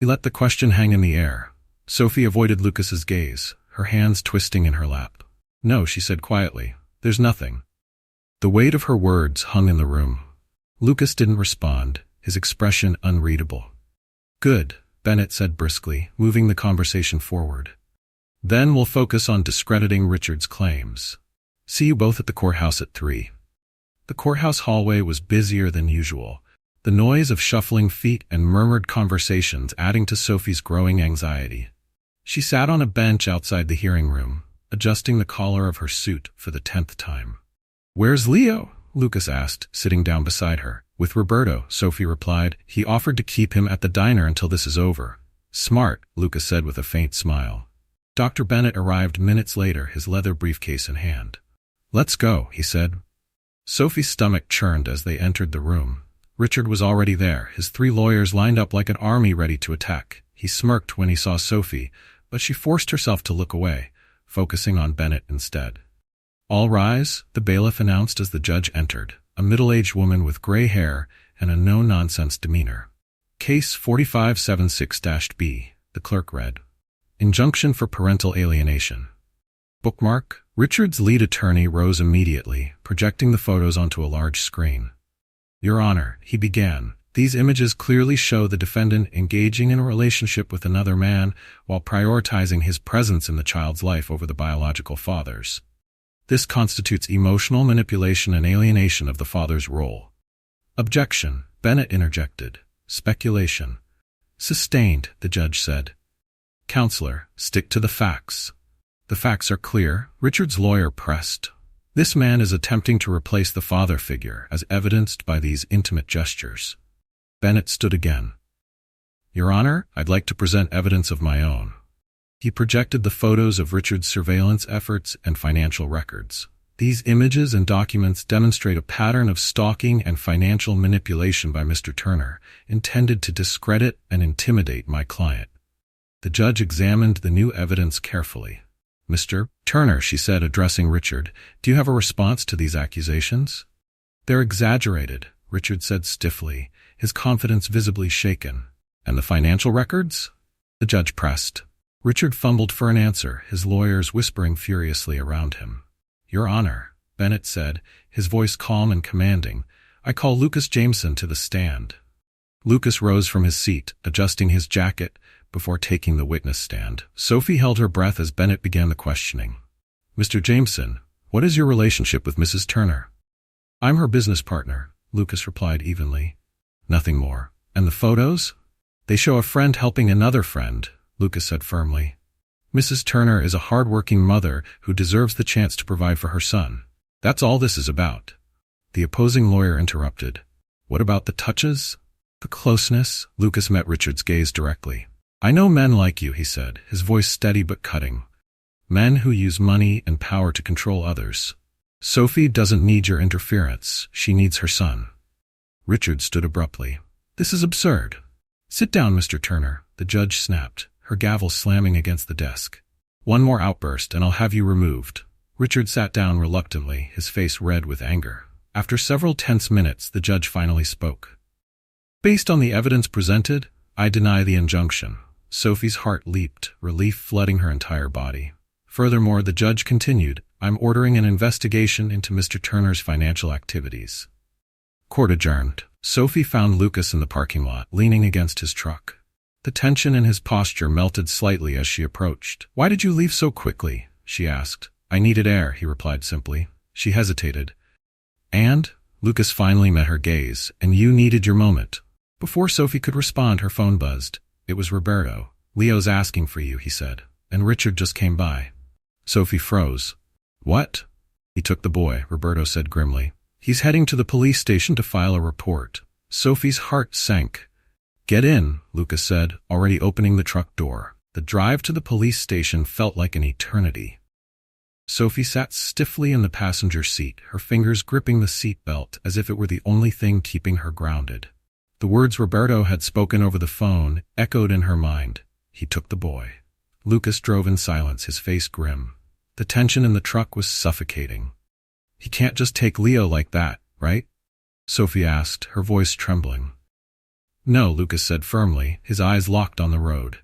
[SPEAKER 1] He let the question hang in the air. Sophie avoided Lucas's gaze, her hands twisting in her lap. No, she said quietly. There's nothing. The weight of her words hung in the room. Lucas didn't respond, his expression unreadable. Good, Bennett said briskly, moving the conversation forward. Then we'll focus on discrediting Richard's claims. See you both at the courthouse at 3. The courthouse hallway was busier than usual, the noise of shuffling feet and murmured conversations adding to Sophie's growing anxiety. She sat on a bench outside the hearing room, adjusting the collar of her suit for the 10th time. Where's Leo? Lucas asked, sitting down beside her. With Roberto, Sophie replied. He offered to keep him at the diner until this is over. Smart, Lucas said with a faint smile. Dr. Bennett arrived minutes later, his leather briefcase in hand. Let's go, he said. Sophie's stomach churned as they entered the room. Richard was already there, his 3 lawyers lined up like an army ready to attack. He smirked when he saw Sophie, but she forced herself to look away, focusing on Bennett instead. All rise, the bailiff announced as the judge entered, a middle-aged woman with gray hair and a no-nonsense demeanor. Case 4576-B, the clerk read. Injunction for parental alienation. Bookmark. Richard's lead attorney rose immediately, projecting the photos onto a large screen. Your Honor, he began, these images clearly show the defendant engaging in a relationship with another man while prioritizing his presence in the child's life over the biological father's. This constitutes emotional manipulation and alienation of the father's role. Objection, Bennett interjected. Speculation. Sustained, the judge said. Counselor, stick to the facts. The facts are clear, Richard's lawyer pressed. This man is attempting to replace the father figure, as evidenced by these intimate gestures. Bennett stood again. Your Honor, I'd like to present evidence of my own. He projected the photos of Richard's surveillance efforts and financial records. These images and documents demonstrate a pattern of stalking and financial manipulation by Mr. Turner, intended to discredit and intimidate my client. The judge examined the new evidence carefully. Mr. Turner, she said, addressing Richard, do you have a response to these accusations? They're exaggerated, Richard said stiffly, his confidence visibly shaken. And the financial records? The judge pressed. Richard fumbled for an answer, his lawyers whispering furiously around him. Your Honor, Bennett said, his voice calm and commanding, I call Lucas Jameson to the stand. Lucas rose from his seat, adjusting his jacket, before taking the witness stand. Sophie held her breath as Bennett began the questioning. Mr. Jameson, what is your relationship with Mrs. Turner? I'm her business partner, Lucas replied evenly. Nothing more. And the photos? They show a friend helping another friend, Lucas said firmly. Mrs. Turner is a hard-working mother who deserves the chance to provide for her son. That's all this is about. The opposing lawyer interrupted. What about the touches? The closeness? Lucas met Richard's gaze directly. I know men like you, he said, his voice steady but cutting. Men who use money and power to control others. Sophie doesn't need your interference. She needs her son. Richard stood abruptly. This is absurd. Sit down, Mr. Turner, the judge snapped, her gavel slamming against the desk. One more outburst and I'll have you removed. Richard sat down reluctantly, his face red with anger. After several tense minutes, the judge finally spoke. Based on the evidence presented, I deny the injunction. Sophie's heart leaped, relief flooding her entire body. Furthermore, the judge continued, I'm ordering an investigation into Mr. Turner's financial activities. Court adjourned. Sophie found Lucas in the parking lot, leaning against his truck. The tension in his posture melted slightly as she approached. Why did you leave so quickly? She asked. I needed air, he replied simply. She hesitated. And? Lucas finally met her gaze. And you needed your moment. Before Sophie could respond, her phone buzzed. It was Roberto. Leo's asking for you, he said. And Richard just came by. Sophie froze. What? He took the boy, Roberto said grimly. He's heading to the police station to file a report. Sophie's heart sank. Get in, Lucas said, already opening the truck door. The drive to the police station felt like an eternity. Sophie sat stiffly in the passenger seat, her fingers gripping the seat belt as if it were the only thing keeping her grounded. The words Roberto had spoken over the phone echoed in her mind. He took the boy. Lucas drove in silence, his face grim. The tension in the truck was suffocating. He can't just take Leo like that, right? Sophie asked, her voice trembling. No, Lucas said firmly, his eyes locked on the road.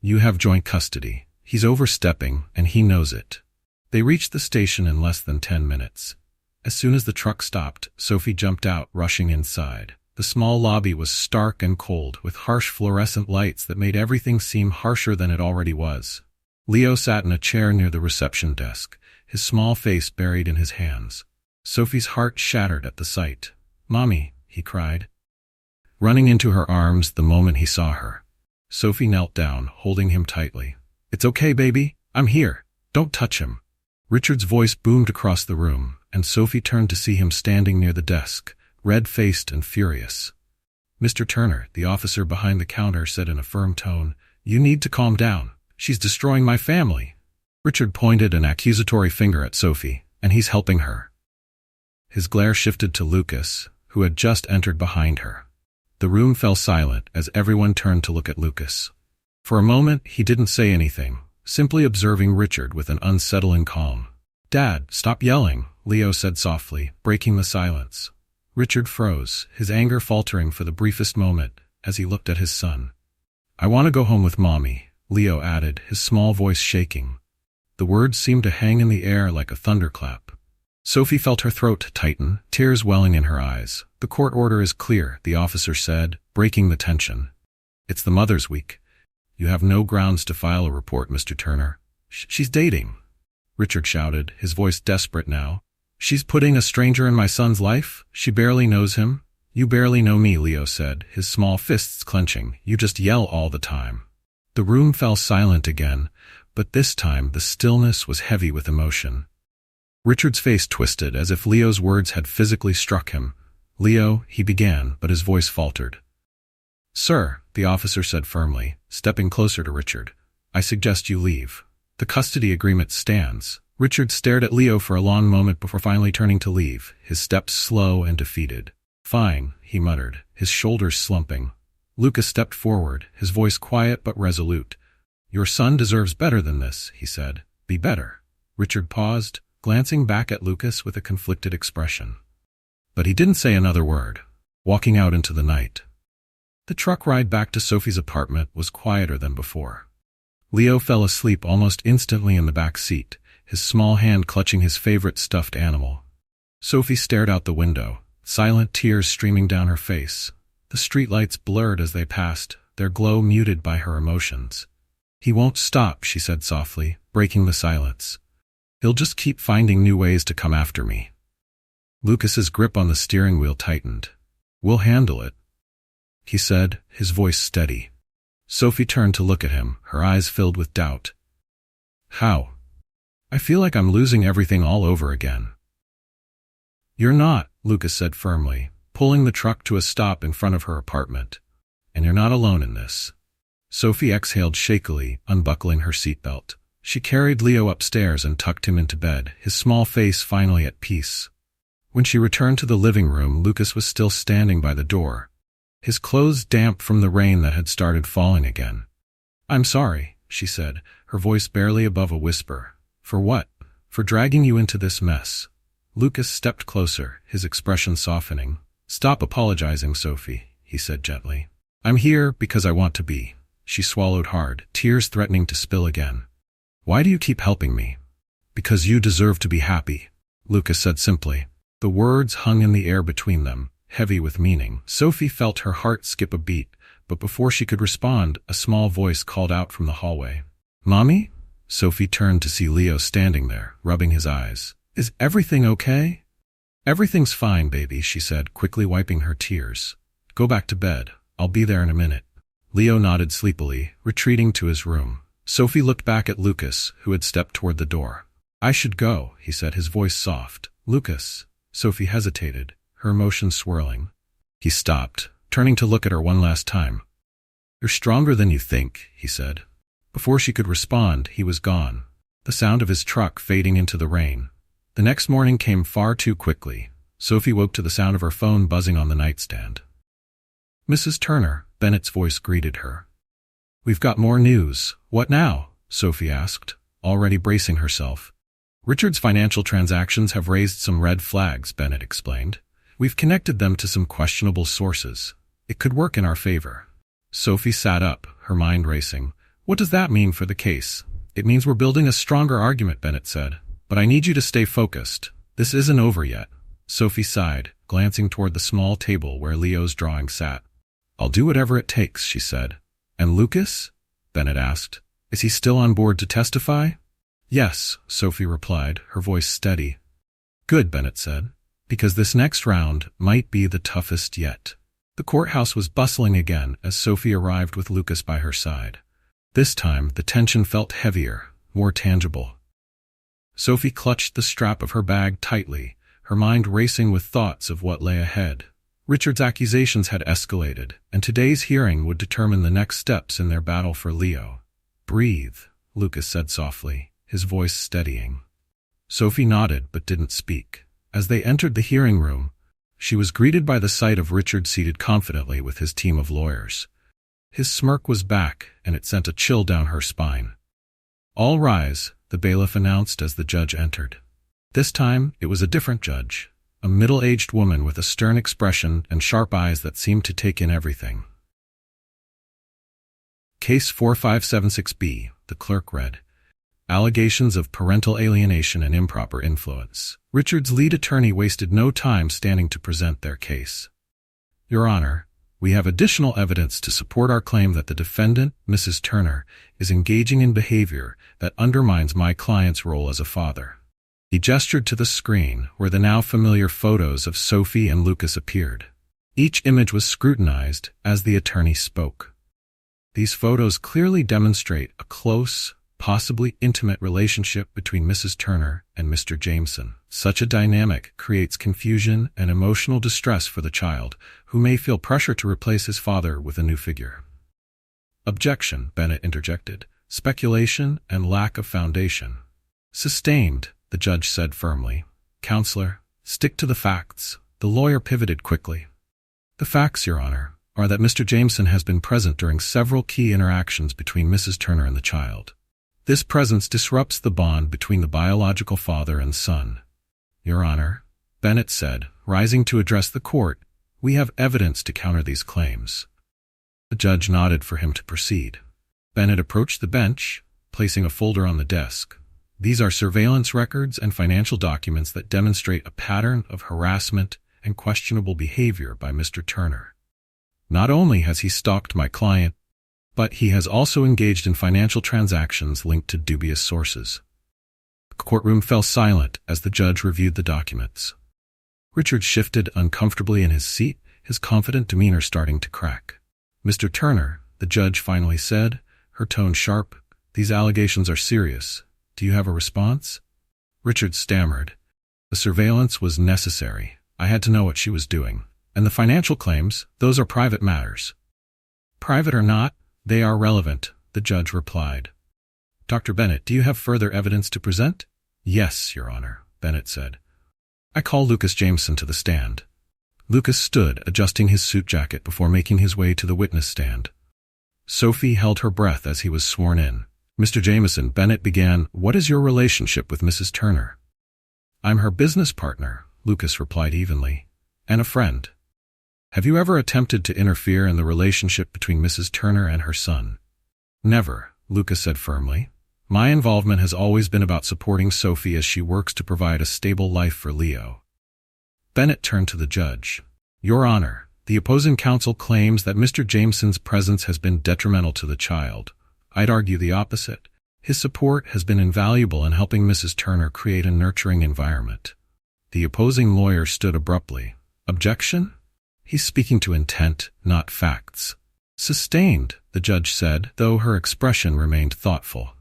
[SPEAKER 1] You have joint custody. He's overstepping, and he knows it. They reached the station in less than 10 minutes. As soon as the truck stopped, Sophie jumped out, rushing inside. The small lobby was stark and cold, with harsh fluorescent lights that made everything seem harsher than it already was. Leo sat in a chair near the reception desk, his small face buried in his hands. Sophie's heart shattered at the sight. Mommy, he cried, running into her arms the moment he saw her. Sophie knelt down, holding him tightly. It's okay, baby. I'm here. Don't touch him. Richard's voice boomed across the room, and Sophie turned to see him standing near the desk, red-faced and furious. Mr. Turner, the officer behind the counter, said in a firm tone, You need to calm down. She's destroying my family. Richard pointed an accusatory finger at Sophie, and he's helping her. His glare shifted to Lucas, who had just entered behind her. The room fell silent as everyone turned to look at Lucas. For a moment, he didn't say anything, simply observing Richard with an unsettling calm. Dad, stop yelling, Leo said softly, breaking the silence. Richard froze, his anger faltering for the briefest moment as he looked at his son. I want to go home with Mommy, Leo added, his small voice shaking. The words seemed to hang in the air like a thunderclap. Sophie felt her throat tighten, tears welling in her eyes. The court order is clear, the officer said, breaking the tension. It's the Mother's Week. You have no grounds to file a report, Mr. Turner. She's dating, Richard shouted, his voice desperate now. She's putting a stranger in my son's life? She barely knows him? You barely know me, Leo said, his small fists clenching. You just yell all the time. The room fell silent again, but this time the stillness was heavy with emotion. Richard's face twisted as if Leo's words had physically struck him. Leo, he began, but his voice faltered. Sir, the officer said firmly, stepping closer to Richard, I suggest you leave. The custody agreement stands. Richard stared at Leo for a long moment before finally turning to leave, his steps slow and defeated. Fine, he muttered, his shoulders slumping. Lucas stepped forward, his voice quiet but resolute. Your son deserves better than this, he said. Be better. Richard paused, glancing back at Lucas with a conflicted expression. But he didn't say another word, walking out into the night. The truck ride back to Sophie's apartment was quieter than before. Leo fell asleep almost instantly in the back seat, his small hand clutching his favorite stuffed animal. Sophie stared out the window, silent tears streaming down her face. The streetlights blurred as they passed, their glow muted by her emotions. He won't stop, she said softly, breaking the silence. He'll just keep finding new ways to come after me. Lucas's grip on the steering wheel tightened. We'll handle it, he said, his voice steady. Sophie turned to look at him, her eyes filled with doubt. How? I feel like I'm losing everything all over again. You're not, Lucas said firmly, pulling the truck to a stop in front of her apartment. And you're not alone in this. Sophie exhaled shakily, unbuckling her seatbelt. She carried Leo upstairs and tucked him into bed, his small face finally at peace. When she returned to the living room, Lucas was still standing by the door, his clothes damp from the rain that had started falling again. I'm sorry, she said, her voice barely above a whisper. For what? For dragging you into this mess. Lucas stepped closer, his expression softening. Stop apologizing, Sophie, he said gently. I'm here because I want to be. She swallowed hard, tears threatening to spill again. Why do you keep helping me? Because you deserve to be happy, Lucas said simply. The words hung in the air between them, heavy with meaning. Sophie felt her heart skip a beat, but before she could respond, a small voice called out from the hallway. Mommy? Sophie turned to see Leo standing there, rubbing his eyes. Is everything okay? Everything's fine, baby, she said, quickly wiping her tears. Go back to bed. I'll be there in a minute. Leo nodded sleepily, retreating to his room. Sophie looked back at Lucas, who had stepped toward the door. I should go, he said, his voice soft. Lucas. Sophie hesitated, her emotions swirling. He stopped, turning to look at her one last time. You're stronger than you think, he said. Before she could respond, he was gone, the sound of his truck fading into the rain. The next morning came far too quickly. Sophie woke to the sound of her phone buzzing on the nightstand. Mrs. Turner, Bennett's voice greeted her. We've got more news. What now? Sophie asked, already bracing herself. Richard's financial transactions have raised some red flags, Bennett explained. We've connected them to some questionable sources. It could work in our favor. Sophie sat up, her mind racing. What does that mean for the case? It means we're building a stronger argument, Bennett said. But I need you to stay focused. This isn't over yet. Sophie sighed, glancing toward the small table where Leo's drawing sat. I'll do whatever it takes, she said. And Lucas? Bennett asked. Is he still on board to testify? Yes, Sophie replied, her voice steady. Good, Bennett said, because this next round might be the toughest yet. The courthouse was bustling again as Sophie arrived with Lucas by her side. This time, the tension felt heavier, more tangible. Sophie clutched the strap of her bag tightly, her mind racing with thoughts of what lay ahead. Richard's accusations had escalated, and today's hearing would determine the next steps in their battle for Leo. Breathe, Lucas said softly, his voice steadying. Sophie nodded but didn't speak. As they entered the hearing room, she was greeted by the sight of Richard seated confidently with his team of lawyers. His smirk was back, and it sent a chill down her spine. All rise, the bailiff announced as the judge entered. This time, it was a different judge, a middle-aged woman with a stern expression and sharp eyes that seemed to take in everything. Case 4576B, the clerk read. Allegations of parental alienation and improper influence. Richard's lead attorney wasted no time standing to present their case. Your Honor, we have additional evidence to support our claim that the defendant, Mrs. Turner, is engaging in behavior that undermines my client's role as a father. He gestured to the screen where the now familiar photos of Sophie and Lucas appeared. Each image was scrutinized as the attorney spoke. These photos clearly demonstrate a close, possibly intimate relationship between Mrs. Turner and Mr. Jameson. Such a dynamic creates confusion and emotional distress for the child, who may feel pressure to replace his father with a new figure. Objection, Bennett interjected. Speculation and lack of foundation. Sustained, the judge said firmly. Counselor, stick to the facts. The lawyer pivoted quickly. The facts, Your Honor, are that Mr. Jameson has been present during several key interactions between Mrs. Turner and the child. This presence disrupts the bond between the biological father and son. Your Honor, Bennett said, rising to address the court, we have evidence to counter these claims. The judge nodded for him to proceed. Bennett approached the bench, placing a folder on the desk. These are surveillance records and financial documents that demonstrate a pattern of harassment and questionable behavior by Mr. Turner. Not only has he stalked my client, but he has also engaged in financial transactions linked to dubious sources. The courtroom fell silent as the judge reviewed the documents. Richard shifted uncomfortably in his seat, his confident demeanor starting to crack. Mr. Turner, the judge finally said, her tone sharp, these allegations are serious. Do you have a response? Richard stammered. The surveillance was necessary. I had to know what she was doing. And the financial claims, those are private matters. Private or not, they are relevant, the judge replied. Dr. Bennett, do you have further evidence to present? Yes, Your Honor, Bennett said. I call Lucas Jameson to the stand. Lucas stood, adjusting his suit jacket before making his way to the witness stand. Sophie held her breath as he was sworn in. Mr. Jameson, Bennett began, what is your relationship with Mrs. Turner? I'm her business partner, Lucas replied evenly, and a friend. Have you ever attempted to interfere in the relationship between Mrs. Turner and her son? Never, Lucas said firmly. My involvement has always been about supporting Sophie as she works to provide a stable life for Leo. Bennett turned to the judge. Your Honor, the opposing counsel claims that Mr. Jameson's presence has been detrimental to the child. I'd argue the opposite. His support has been invaluable in helping Mrs. Turner create a nurturing environment. The opposing lawyer stood abruptly. Objection? He's speaking to intent, not facts. Sustained, the judge said, though her expression remained thoughtful.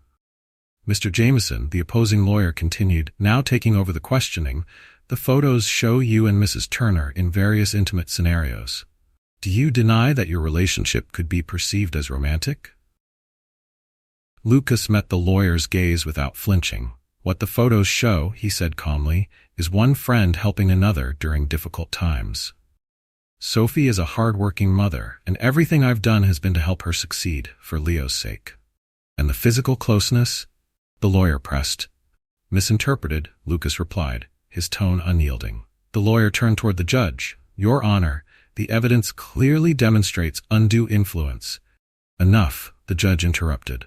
[SPEAKER 1] Mr. Jameson, the opposing lawyer, continued, now taking over the questioning, the photos show you and Mrs. Turner in various intimate scenarios. Do you deny that your relationship could be perceived as romantic? Lucas met the lawyer's gaze without flinching. What the photos show, he said calmly, is one friend helping another during difficult times. Sophie is a hard-working mother, and everything I've done has been to help her succeed, for Leo's sake. And the physical closeness? The lawyer pressed. Misinterpreted, Lucas replied, his tone unyielding. The lawyer turned toward the judge. Your Honor, the evidence clearly demonstrates undue influence. Enough, the judge interrupted.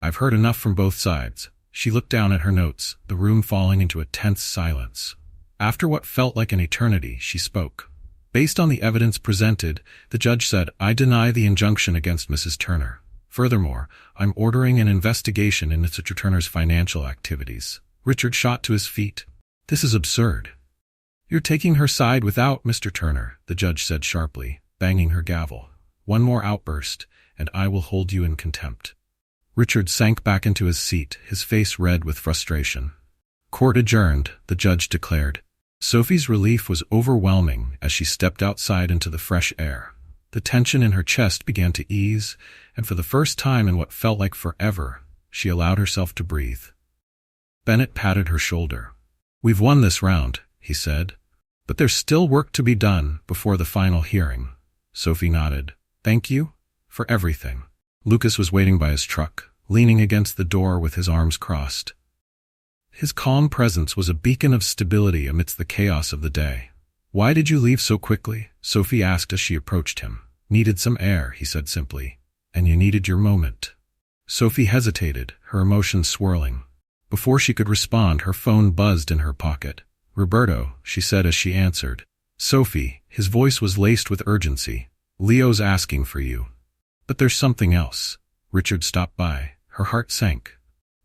[SPEAKER 1] I've heard enough from both sides. She looked down at her notes, the room falling into a tense silence. After what felt like an eternity, she spoke. Based on the evidence presented, the judge said, I deny the injunction against Mrs. Turner. Furthermore, I'm ordering an investigation into Mr. Turner's financial activities. Richard shot to his feet. This is absurd. You're taking her side without Mr. Turner, the judge said sharply, banging her gavel. One more outburst, and I will hold you in contempt. Richard sank back into his seat, his face red with frustration. Court adjourned, the judge declared. Sophie's relief was overwhelming as she stepped outside into the fresh air. The tension in her chest began to ease, and for the first time in what felt like forever, she allowed herself to breathe. Bennett patted her shoulder. We've won this round, he said. But there's still work to be done before the final hearing. Sophie nodded. Thank you for everything. Lucas was waiting by his truck, leaning against the door with his arms crossed. His calm presence was a beacon of stability amidst the chaos of the day. Why did you leave so quickly? Sophie asked as she approached him. Needed some air, he said simply. And you needed your moment. Sophie hesitated, her emotions swirling. Before she could respond, her phone buzzed in her pocket. Roberto, she said as she answered. Sophie, his voice was laced with urgency. Leo's asking for you. But there's something else. Richard stopped by. Her heart sank.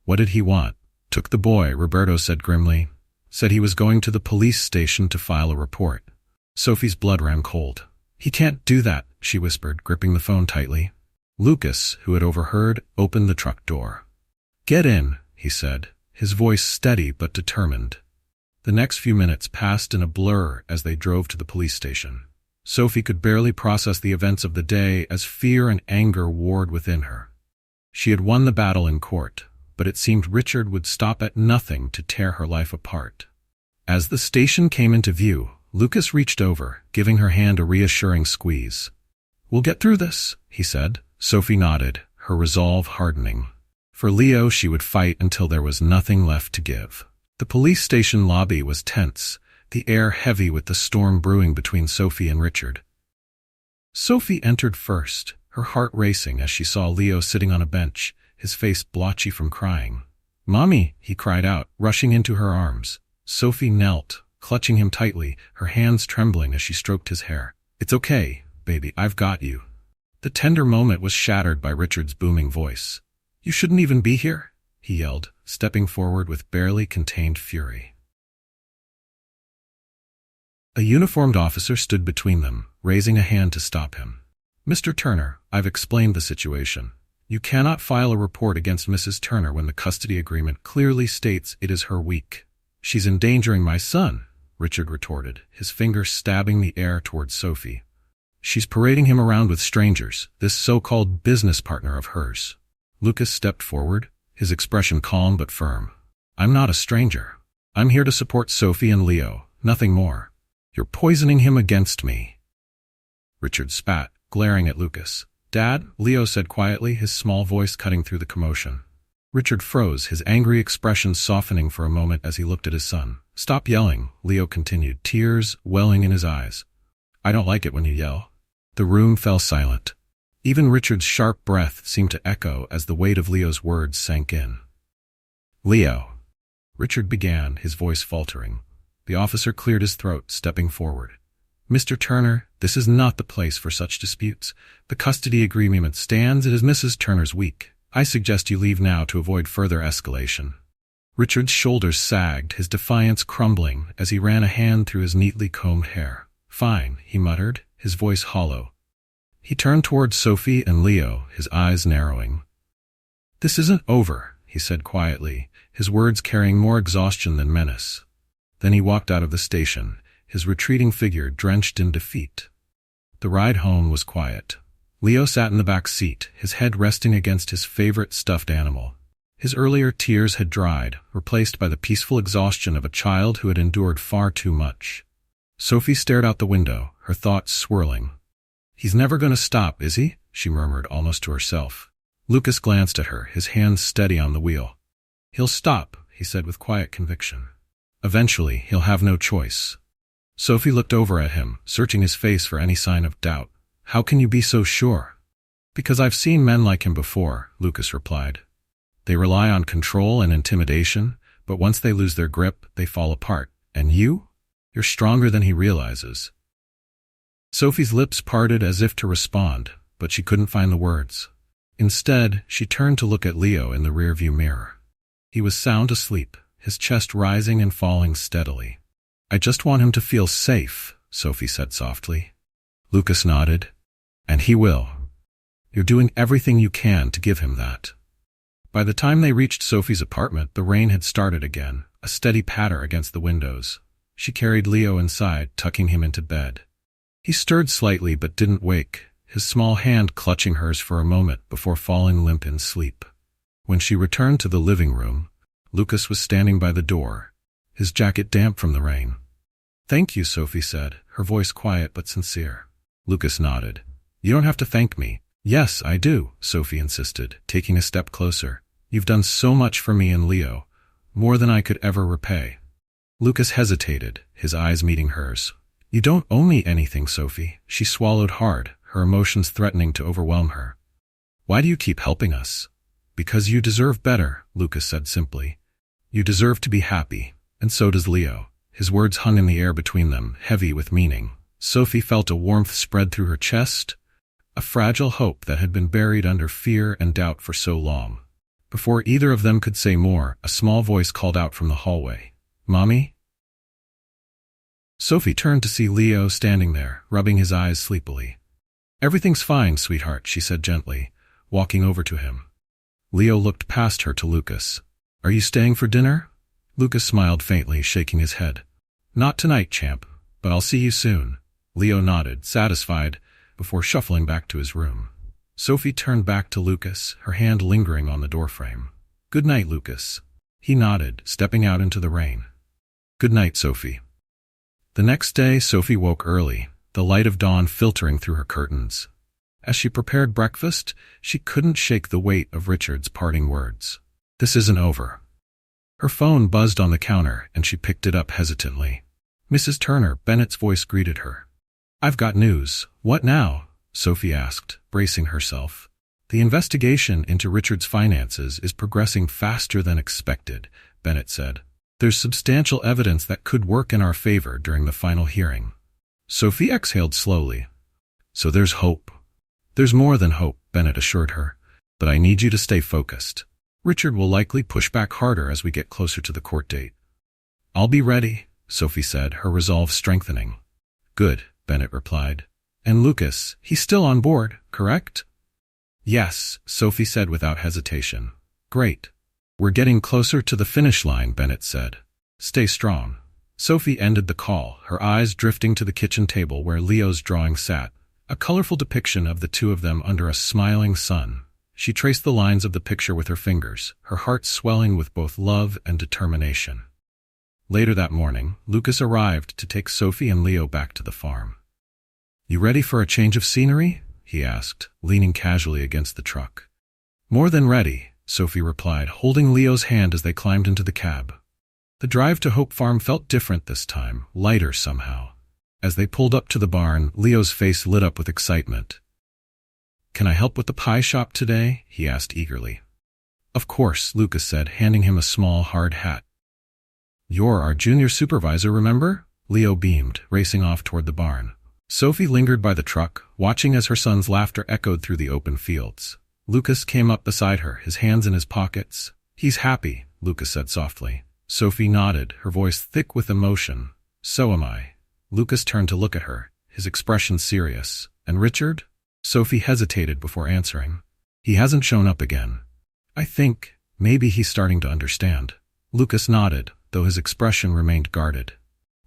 [SPEAKER 1] What did he want? Took the boy, Roberto said grimly. Said he was going to the police station to file a report. Sophie's blood ran cold. He can't do that, she whispered, gripping the phone tightly. Lucas, who had overheard, opened the truck door. Get in, he said, his voice steady but determined. The next few minutes passed in a blur as they drove to the police station. Sophie could barely process the events of the day as fear and anger warred within her. She had won the battle in court, but it seemed Richard would stop at nothing to tear her life apart. As the station came into view, Lucas reached over, giving her hand a reassuring squeeze. We'll get through this, he said. Sophie nodded, her resolve hardening. For Leo, she would fight until there was nothing left to give. The police station lobby was tense, the air heavy with the storm brewing between Sophie and Richard. Sophie entered first, her heart racing as she saw Leo sitting on a bench, his face blotchy from crying. Mommy, he cried out, rushing into her arms. Sophie knelt, clutching him tightly, her hands trembling as she stroked his hair. It's okay, baby, I've got you. The tender moment was shattered by Richard's booming voice. You shouldn't even be here, he yelled, stepping forward with barely contained fury. A uniformed officer stood between them, raising a hand to stop him. Mr. Turner, I've explained the situation. You cannot file a report against Mrs. Turner when the custody agreement clearly states it is her week. She's endangering my son, Richard retorted, his finger stabbing the air towards Sophie. She's parading him around with strangers, this so-called business partner of hers. Lucas stepped forward, his expression calm but firm. I'm not a stranger. I'm here to support Sophie and Leo, nothing more. You're poisoning him against me. Richard spat, glaring at Lucas. Dad, Leo said quietly, his small voice cutting through the commotion. Richard froze, his angry expression softening for a moment as he looked at his son. Stop yelling, Leo continued, tears welling in his eyes. I don't like it when you yell. The room fell silent. Even Richard's sharp breath seemed to echo as the weight of Leo's words sank in. Leo. Richard began, his voice faltering. The officer cleared his throat, stepping forward. Mr. Turner, this is not the place for such disputes. The custody agreement stands. It is Mrs. Turner's week. I suggest you leave now to avoid further escalation. Richard's shoulders sagged, his defiance crumbling as he ran a hand through his neatly combed hair. Fine, he muttered, his voice hollow. He turned towards Sophie and Leo, his eyes narrowing. This isn't over, he said quietly, his words carrying more exhaustion than menace. Then he walked out of the station, his retreating figure drenched in defeat. The ride home was quiet. Leo sat in the back seat, his head resting against his favorite stuffed animal. His earlier tears had dried, replaced by the peaceful exhaustion of a child who had endured far too much. Sophie stared out the window, her thoughts swirling. "He's never going to stop, is he?" she murmured almost to herself. Lucas glanced at her, his hands steady on the wheel. "He'll stop," he said with quiet conviction. "Eventually, he'll have no choice." Sophie looked over at him, searching his face for any sign of doubt. "How can you be so sure?" "Because I've seen men like him before," Lucas replied. "They rely on control and intimidation, but once they lose their grip, they fall apart. And you? You're stronger than he realizes." Sophie's lips parted as if to respond, but she couldn't find the words. Instead, she turned to look at Leo in the rearview mirror. He was sound asleep, his chest rising and falling steadily. "I just want him to feel safe," Sophie said softly. Lucas nodded. "And he will. You're doing everything you can to give him that." By the time they reached Sophie's apartment, the rain had started again, a steady patter against the windows. She carried Leo inside, tucking him into bed. He stirred slightly but didn't wake, his small hand clutching hers for a moment before falling limp in sleep. When she returned to the living room, Lucas was standing by the door, his jacket damp from the rain. "Thank you," Sophie said, her voice quiet but sincere. Lucas nodded. "You don't have to thank me." "Yes, I do," Sophie insisted, taking a step closer. "You've done so much for me and Leo, more than I could ever repay." Lucas hesitated, his eyes meeting hers. "You don't owe me anything, Sophie." She swallowed hard, her emotions threatening to overwhelm her. "Why do you keep helping us?" "Because you deserve better," Lucas said simply. "You deserve to be happy, and so does Leo." His words hung in the air between them, heavy with meaning. Sophie felt a warmth spread through her chest, a fragile hope that had been buried under fear and doubt for so long. Before either of them could say more, a small voice called out from the hallway. "Mommy?" Sophie turned to see Leo standing there, rubbing his eyes sleepily. "Everything's fine, sweetheart," she said gently, walking over to him. Leo looked past her to Lucas. "Are you staying for dinner?" Lucas smiled faintly, shaking his head. "Not tonight, champ, but I'll see you soon." Leo nodded, satisfied, before shuffling back to his room. Sophie turned back to Lucas, her hand lingering on the doorframe. "Good night, Lucas." He nodded, stepping out into the rain. "Good night, Sophie." The next day, Sophie woke early, the light of dawn filtering through her curtains. As she prepared breakfast, she couldn't shake the weight of Richard's parting words. "This isn't over." Her phone buzzed on the counter, and she picked it up hesitantly. "Mrs. Turner," Bennett's voice greeted her. "I've got news." "What now?" Sophie asked, bracing herself. "The investigation into Richard's finances is progressing faster than expected," Bennett said. "There's substantial evidence that could work in our favor during the final hearing." Sophie exhaled slowly. "So there's hope." "There's more than hope," Bennett assured her. "But I need you to stay focused. Richard will likely push back harder as we get closer to the court date." "I'll be ready," Sophie said, her resolve strengthening. "Good," Bennett replied. "And Lucas, he's still on board, correct?" "Yes," Sophie said without hesitation. "Great. We're getting closer to the finish line," Bennett said. "Stay strong." Sophie ended the call, her eyes drifting to the kitchen table where Leo's drawing sat, a colorful depiction of the two of them under a smiling sun. She traced the lines of the picture with her fingers, her heart swelling with both love and determination. Later that morning, Lucas arrived to take Sophie and Leo back to the farm. "You ready for a change of scenery?" he asked, leaning casually against the truck. "More than ready," Sophie replied, holding Leo's hand as they climbed into the cab. The drive to Hope Farm felt different this time, lighter somehow. As they pulled up to the barn, Leo's face lit up with excitement. "Can I help with the pie shop today?" he asked eagerly. "Of course," Lucas said, handing him a small, hard hat. "You're our junior supervisor, remember?" Leo beamed, racing off toward the barn. Sophie lingered by the truck, watching as her son's laughter echoed through the open fields. Lucas came up beside her, his hands in his pockets. "He's happy," Lucas said softly. Sophie nodded, her voice thick with emotion. "So am I." Lucas turned to look at her, his expression serious. "And Richard?" Sophie hesitated before answering. "He hasn't shown up again." "I think," Maybe he's starting to understand. Lucas nodded, though his expression remained guarded.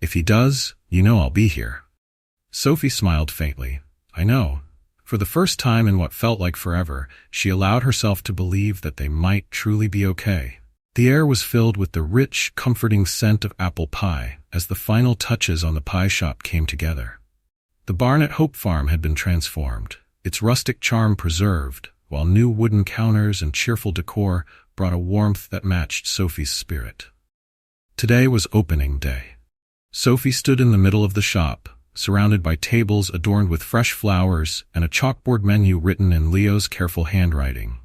[SPEAKER 1] If he does, you know I'll be here. Sophie smiled faintly. I know. For the first time in what felt like forever, she allowed herself to believe that they might truly be okay. The air was filled with the rich, comforting scent of apple pie as the final touches on the pie shop came together. The barn at Hope Farm had been transformed, its rustic charm preserved, while new wooden counters and cheerful decor brought a warmth that matched Sophie's spirit. Today was opening day. Sophie stood in the middle of the shop, surrounded by tables adorned with fresh flowers and a chalkboard menu written in Leo's careful handwriting.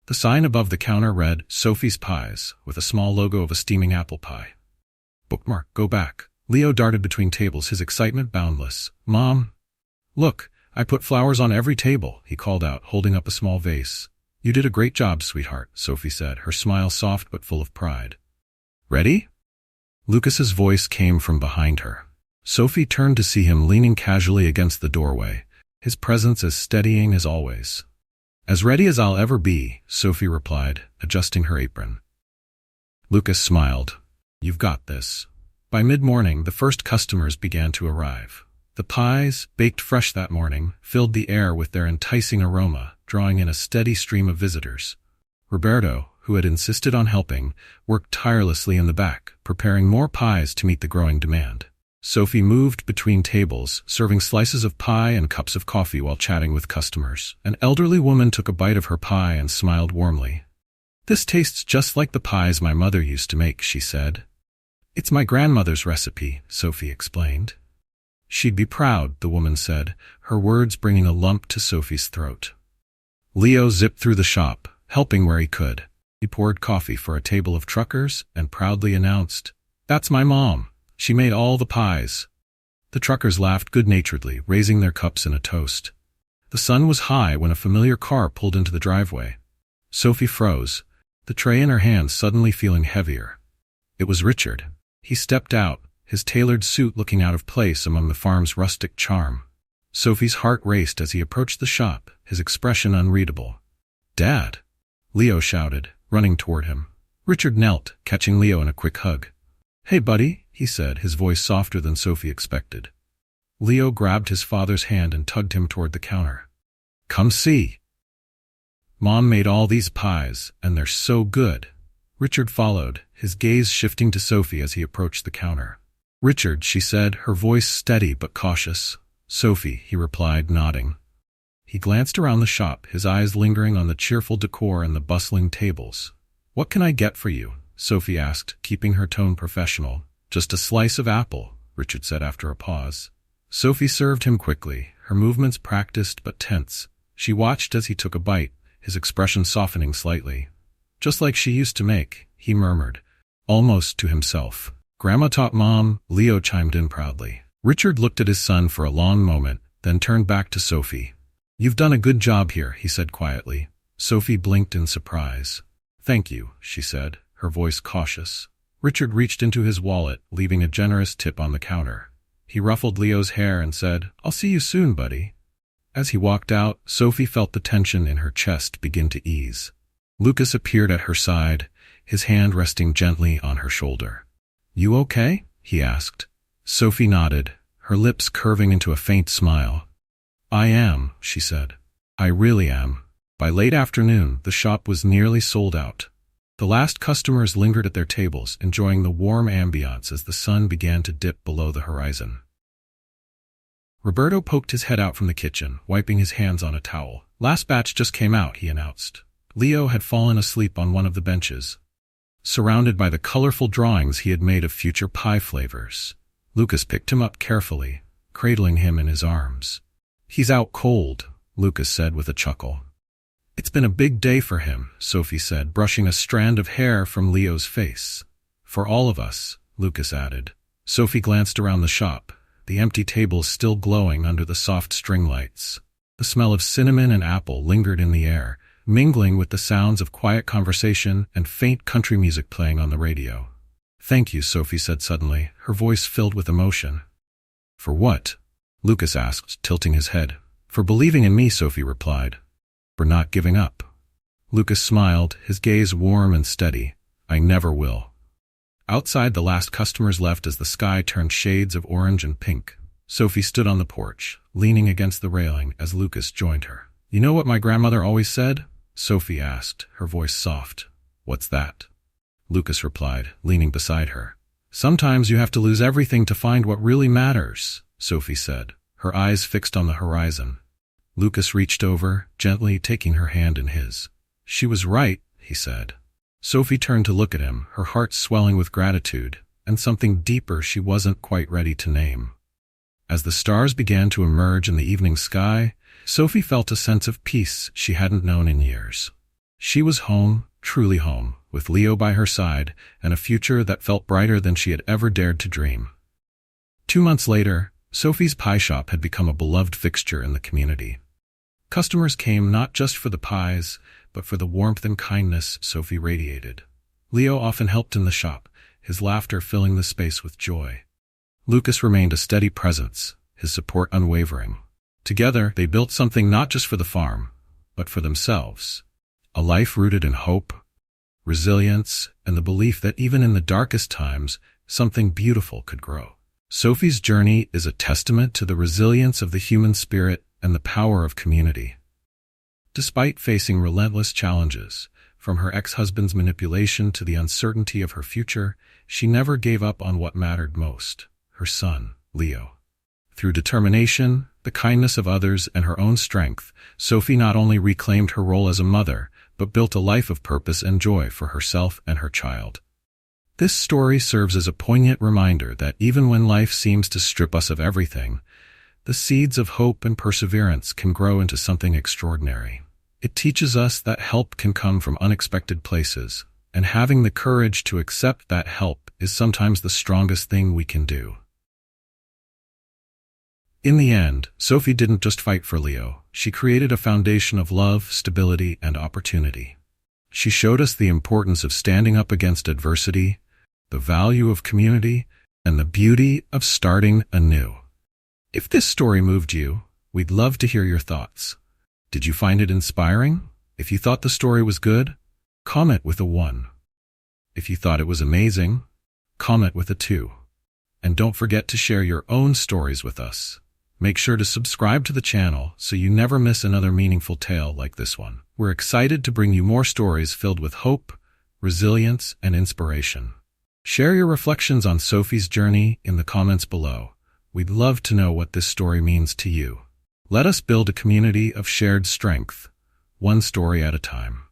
[SPEAKER 1] The sign above the counter read, Sophie's Pies, with a small logo of a steaming apple pie. Bookmark, go back. Leo darted between tables, his excitement boundless. Mom! Look, I put flowers on every table, he called out, holding up a small vase. You did a great job, sweetheart, Sophie said, her smile soft but full of pride. Ready? Lucas's voice came from behind her. Sophie turned to see him leaning casually against the doorway, his presence as steadying as always. As ready as I'll ever be, Sophie replied, adjusting her apron. Lucas smiled. You've got this. By mid-morning, the first customers began to arrive. The pies, baked fresh that morning, filled the air with their enticing aroma, drawing in a steady stream of visitors. Roberto, who had insisted on helping, worked tirelessly in the back, preparing more pies to meet the growing demand. Sophie moved between tables, serving slices of pie and cups of coffee while chatting with customers. An elderly woman took a bite of her pie and smiled warmly. This tastes just like the pies my mother used to make, she said. It's my grandmother's recipe, Sophie explained. She'd be proud, the woman said, her words bringing a lump to Sophie's throat. Leo zipped through the shop, helping where he could. He poured coffee for a table of truckers and proudly announced, That's my mom. She made all the pies. The truckers laughed good-naturedly, raising their cups in a toast. The sun was high when a familiar car pulled into the driveway. Sophie froze, the tray in her hand suddenly feeling heavier. It was Richard. He stepped out, his tailored suit looking out of place among the farm's rustic charm. Sophie's heart raced as he approached the shop, his expression unreadable. Dad! Leo shouted, running toward him. Richard knelt, catching Leo in a quick hug. Hey, buddy, he said, his voice softer than Sophie expected. Leo grabbed his father's hand and tugged him toward the counter. Come see. Mom made all these pies, and they're so good. Richard followed, his gaze shifting to Sophie as he approached the counter. Richard, she said, her voice steady but cautious. Sophie, he replied, nodding. He glanced around the shop, his eyes lingering on the cheerful decor and the bustling tables. What can I get for you? Sophie asked, keeping her tone professional. Just a slice of apple, Richard said after a pause. Sophie served him quickly, her movements practiced but tense. She watched as he took a bite, his expression softening slightly. Just like she used to make, he murmured, almost to himself. Grandma taught Mom, Leo chimed in proudly. Richard looked at his son for a long moment, then turned back to Sophie. You've done a good job here, he said quietly. Sophie blinked in surprise. Thank you, she said, her voice cautious. Richard reached into his wallet, leaving a generous tip on the counter. He ruffled Leo's hair and said, I'll see you soon, buddy. As he walked out, Sophie felt the tension in her chest begin to ease. Lucas appeared at her side, his hand resting gently on her shoulder. You okay? He asked. Sophie nodded, her lips curving into a faint smile. I am, she said. I really am. By late afternoon, the shop was nearly sold out. The last customers lingered at their tables, enjoying the warm ambiance as the sun began to dip below the horizon. Roberto poked his head out from the kitchen, wiping his hands on a towel. Last batch just came out, he announced. Leo had fallen asleep on one of the benches, surrounded by the colorful drawings he had made of future pie flavors. Lucas picked him up carefully, cradling him in his arms. He's out cold, Lucas said with a chuckle. It's been a big day for him, Sophie said, brushing a strand of hair from Leo's face. For all of us, Lucas added. Sophie glanced around the shop, the empty tables still glowing under the soft string lights. The smell of cinnamon and apple lingered in the air, mingling with the sounds of quiet conversation and faint country music playing on the radio. Thank you, Sophie said suddenly, her voice filled with emotion. For what? Lucas asked, tilting his head. For believing in me, Sophie replied. For not giving up. Lucas smiled, his gaze warm and steady. I never will. Outside, the last customers left as the sky turned shades of orange and pink. Sophie stood on the porch, leaning against the railing as Lucas joined her. You know what my grandmother always said? Sophie asked, her voice soft. What's that? Lucas replied, leaning beside her. Sometimes you have to lose everything to find what really matters, Sophie said, her eyes fixed on the horizon. Lucas reached over, gently taking her hand in his. She was right, he said. Sophie turned to look at him, her heart swelling with gratitude, and something deeper she wasn't quite ready to name. As the stars began to emerge in the evening sky, Sophie felt a sense of peace she hadn't known in years. She was home, truly home, with Leo by her side, and a future that felt brighter than she had ever dared to dream. 2 months later, Sophie's pie shop had become a beloved fixture in the community. Customers came not just for the pies, but for the warmth and kindness Sophie radiated. Leo often helped in the shop, his laughter filling the space with joy. Lucas remained a steady presence, his support unwavering. Together, they built something not just for the farm, but for themselves. A life rooted in hope, resilience, and the belief that even in the darkest times, something beautiful could grow. Sophie's journey is a testament to the resilience of the human spirit and the power of community. Despite facing relentless challenges, from her ex-husband's manipulation to the uncertainty of her future, she never gave up on what mattered most, her son, Leo. Through determination, the kindness of others, and her own strength, Sophie not only reclaimed her role as a mother, but built a life of purpose and joy for herself and her child. This story serves as a poignant reminder that even when life seems to strip us of everything, the seeds of hope and perseverance can grow into something extraordinary. It teaches us that help can come from unexpected places, and having the courage to accept that help is sometimes the strongest thing we can do. In the end, Sophie didn't just fight for Leo, she created a foundation of love, stability, and opportunity. She showed us the importance of standing up against adversity, the value of community, and the beauty of starting anew. If this story moved you, we'd love to hear your thoughts. Did you find it inspiring? If you thought the story was good, comment with a 1. If you thought it was amazing, comment with a 2. And don't forget to share your own stories with us. Make sure to subscribe to the channel so you never miss another meaningful tale like this one. We're excited to bring you more stories filled with hope, resilience, and inspiration. Share your reflections on Sophie's journey in the comments below. We'd love to know what this story means to you. Let us build a community of shared strength, one story at a time.